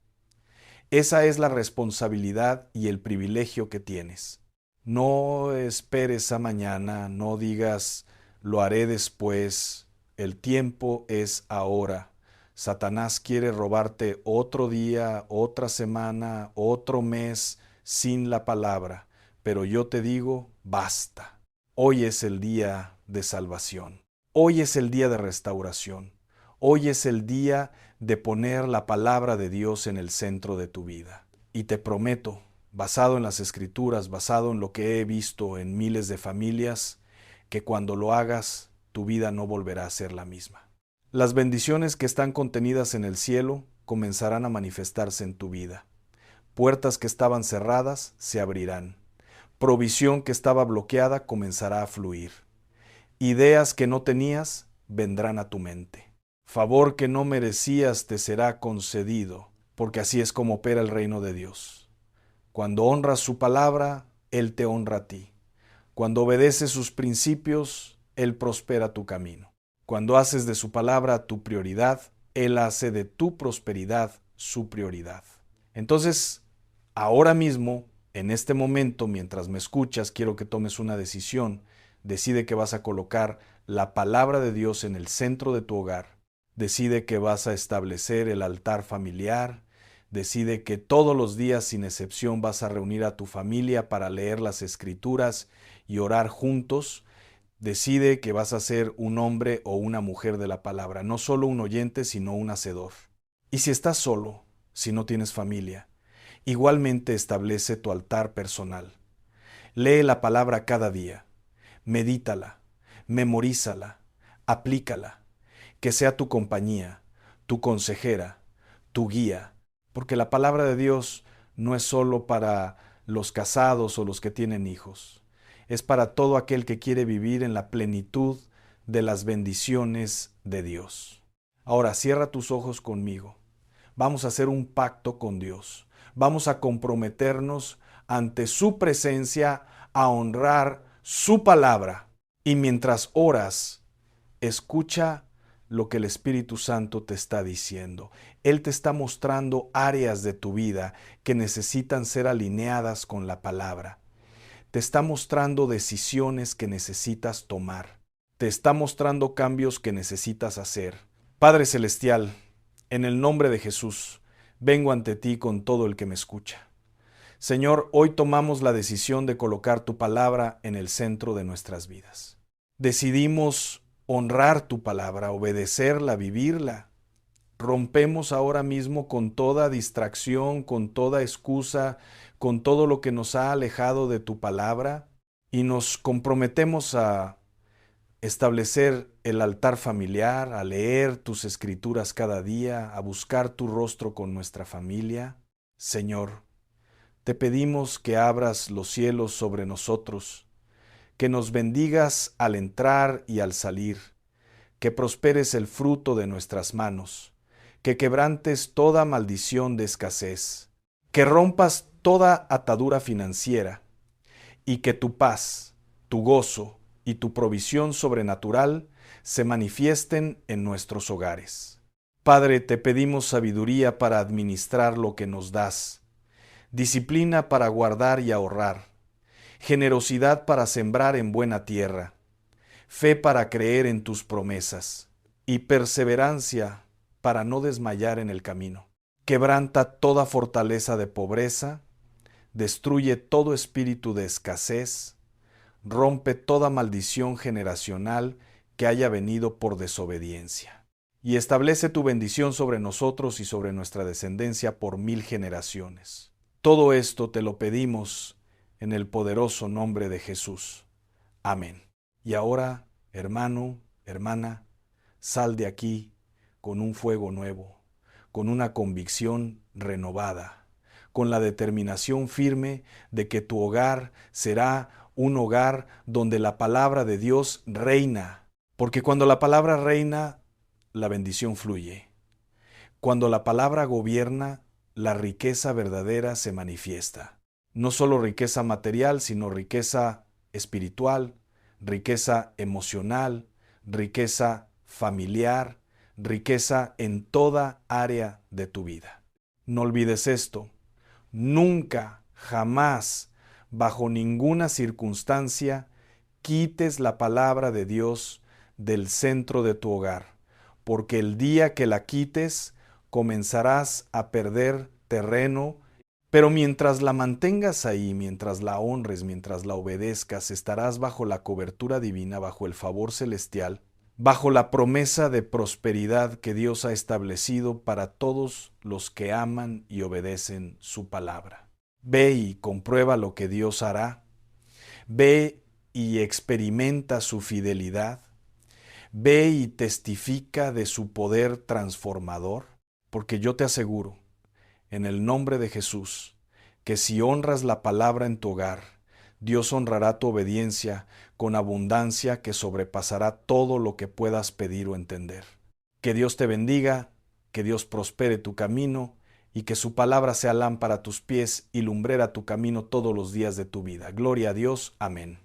Esa es la responsabilidad y el privilegio que tienes. No esperes a mañana, no digas, lo haré después, el tiempo es ahora. Satanás quiere robarte otro día, otra semana, otro mes sin la palabra, pero yo te digo, basta. Hoy es el día de salvación. Hoy es el día de restauración. Hoy es el día de poner la palabra de Dios en el centro de tu vida. Y te prometo, basado en las Escrituras, basado en lo que he visto en miles de familias, que cuando lo hagas, tu vida no volverá a ser la misma. Las bendiciones que están contenidas en el cielo comenzarán a manifestarse en tu vida. Puertas que estaban cerradas se abrirán. Provisión que estaba bloqueada comenzará a fluir. Ideas que no tenías vendrán a tu mente. Favor que no merecías te será concedido, porque así es como opera el reino de Dios. Cuando honras su palabra, Él te honra a ti. Cuando obedeces sus principios, Él prospera tu camino. Cuando haces de su palabra tu prioridad, Él hace de tu prosperidad su prioridad. Entonces, ahora mismo, en este momento, mientras me escuchas, quiero que tomes una decisión. Decide que vas a colocar la palabra de Dios en el centro de tu hogar. Decide que vas a establecer el altar familiar. Decide que todos los días, sin excepción, vas a reunir a tu familia para leer las Escrituras y orar juntos. Decide que vas a ser un hombre o una mujer de la palabra, no solo un oyente, sino un hacedor. Y si estás solo, si no tienes familia, igualmente establece tu altar personal. Lee la palabra cada día, medítala, memorízala, aplícala, que sea tu compañía, tu consejera, tu guía, porque la palabra de Dios no es solo para los casados o los que tienen hijos, es para todo aquel que quiere vivir en la plenitud de las bendiciones de Dios. Ahora cierra tus ojos conmigo. Vamos a hacer un pacto con Dios. Vamos a comprometernos ante su presencia a honrar su palabra. Y mientras oras, escucha lo que el Espíritu Santo te está diciendo. Él te está mostrando áreas de tu vida que necesitan ser alineadas con la palabra. Te está mostrando decisiones que necesitas tomar. Te está mostrando cambios que necesitas hacer. Padre Celestial, en el nombre de Jesús, vengo ante ti con todo el que me escucha. Señor, hoy tomamos la decisión de colocar tu palabra en el centro de nuestras vidas. Decidimos honrar tu palabra, obedecerla, vivirla. Rompemos ahora mismo con toda distracción, con toda excusa, con todo lo que nos ha alejado de tu palabra y nos comprometemos a establecer el altar familiar, a leer tus escrituras cada día, a buscar tu rostro con nuestra familia. Señor, te pedimos que abras los cielos sobre nosotros, que nos bendigas al entrar y al salir, que prosperes el fruto de nuestras manos, que quebrantes toda maldición de escasez, que rompas toda atadura financiera y que tu paz, tu gozo y tu provisión sobrenatural se manifiesten en nuestros hogares. Padre, te pedimos sabiduría para administrar lo que nos das, disciplina para guardar y ahorrar, generosidad para sembrar en buena tierra, fe para creer en tus promesas y perseverancia para no desmayar en el camino. Quebranta toda fortaleza de pobreza, destruye todo espíritu de escasez, rompe toda maldición generacional que haya venido por desobediencia. Y establece tu bendición sobre nosotros y sobre nuestra descendencia por 1000 generaciones. Todo esto te lo pedimos en el poderoso nombre de Jesús. Amén. Y ahora, hermano, hermana, sal de aquí con un fuego nuevo, con una convicción renovada, con la determinación firme de que tu hogar será un hogar donde la palabra de Dios reina, porque cuando la palabra reina, la bendición fluye. Cuando la palabra gobierna, la riqueza verdadera se manifiesta. No solo riqueza material, sino riqueza espiritual, riqueza emocional, riqueza familiar, riqueza en toda área de tu vida. No olvides esto. Nunca, jamás, bajo ninguna circunstancia, quites la palabra de Dios del centro de tu hogar, porque el día que la quites, comenzarás a perder terreno, pero mientras la mantengas ahí, mientras la honres, mientras la obedezcas, estarás bajo la cobertura divina, bajo el favor celestial, bajo la promesa de prosperidad que Dios ha establecido para todos los que aman y obedecen su palabra. Ve y comprueba lo que Dios hará. Ve y experimenta su fidelidad. Ve y testifica de su poder transformador, porque yo te aseguro, en el nombre de Jesús, que si honras la palabra en tu hogar, Dios honrará tu obediencia con abundancia que sobrepasará todo lo que puedas pedir o entender. Que Dios te bendiga, que Dios prospere tu camino y que su palabra sea lámpara a tus pies y lumbrera tu camino todos los días de tu vida. Gloria a Dios. Amén.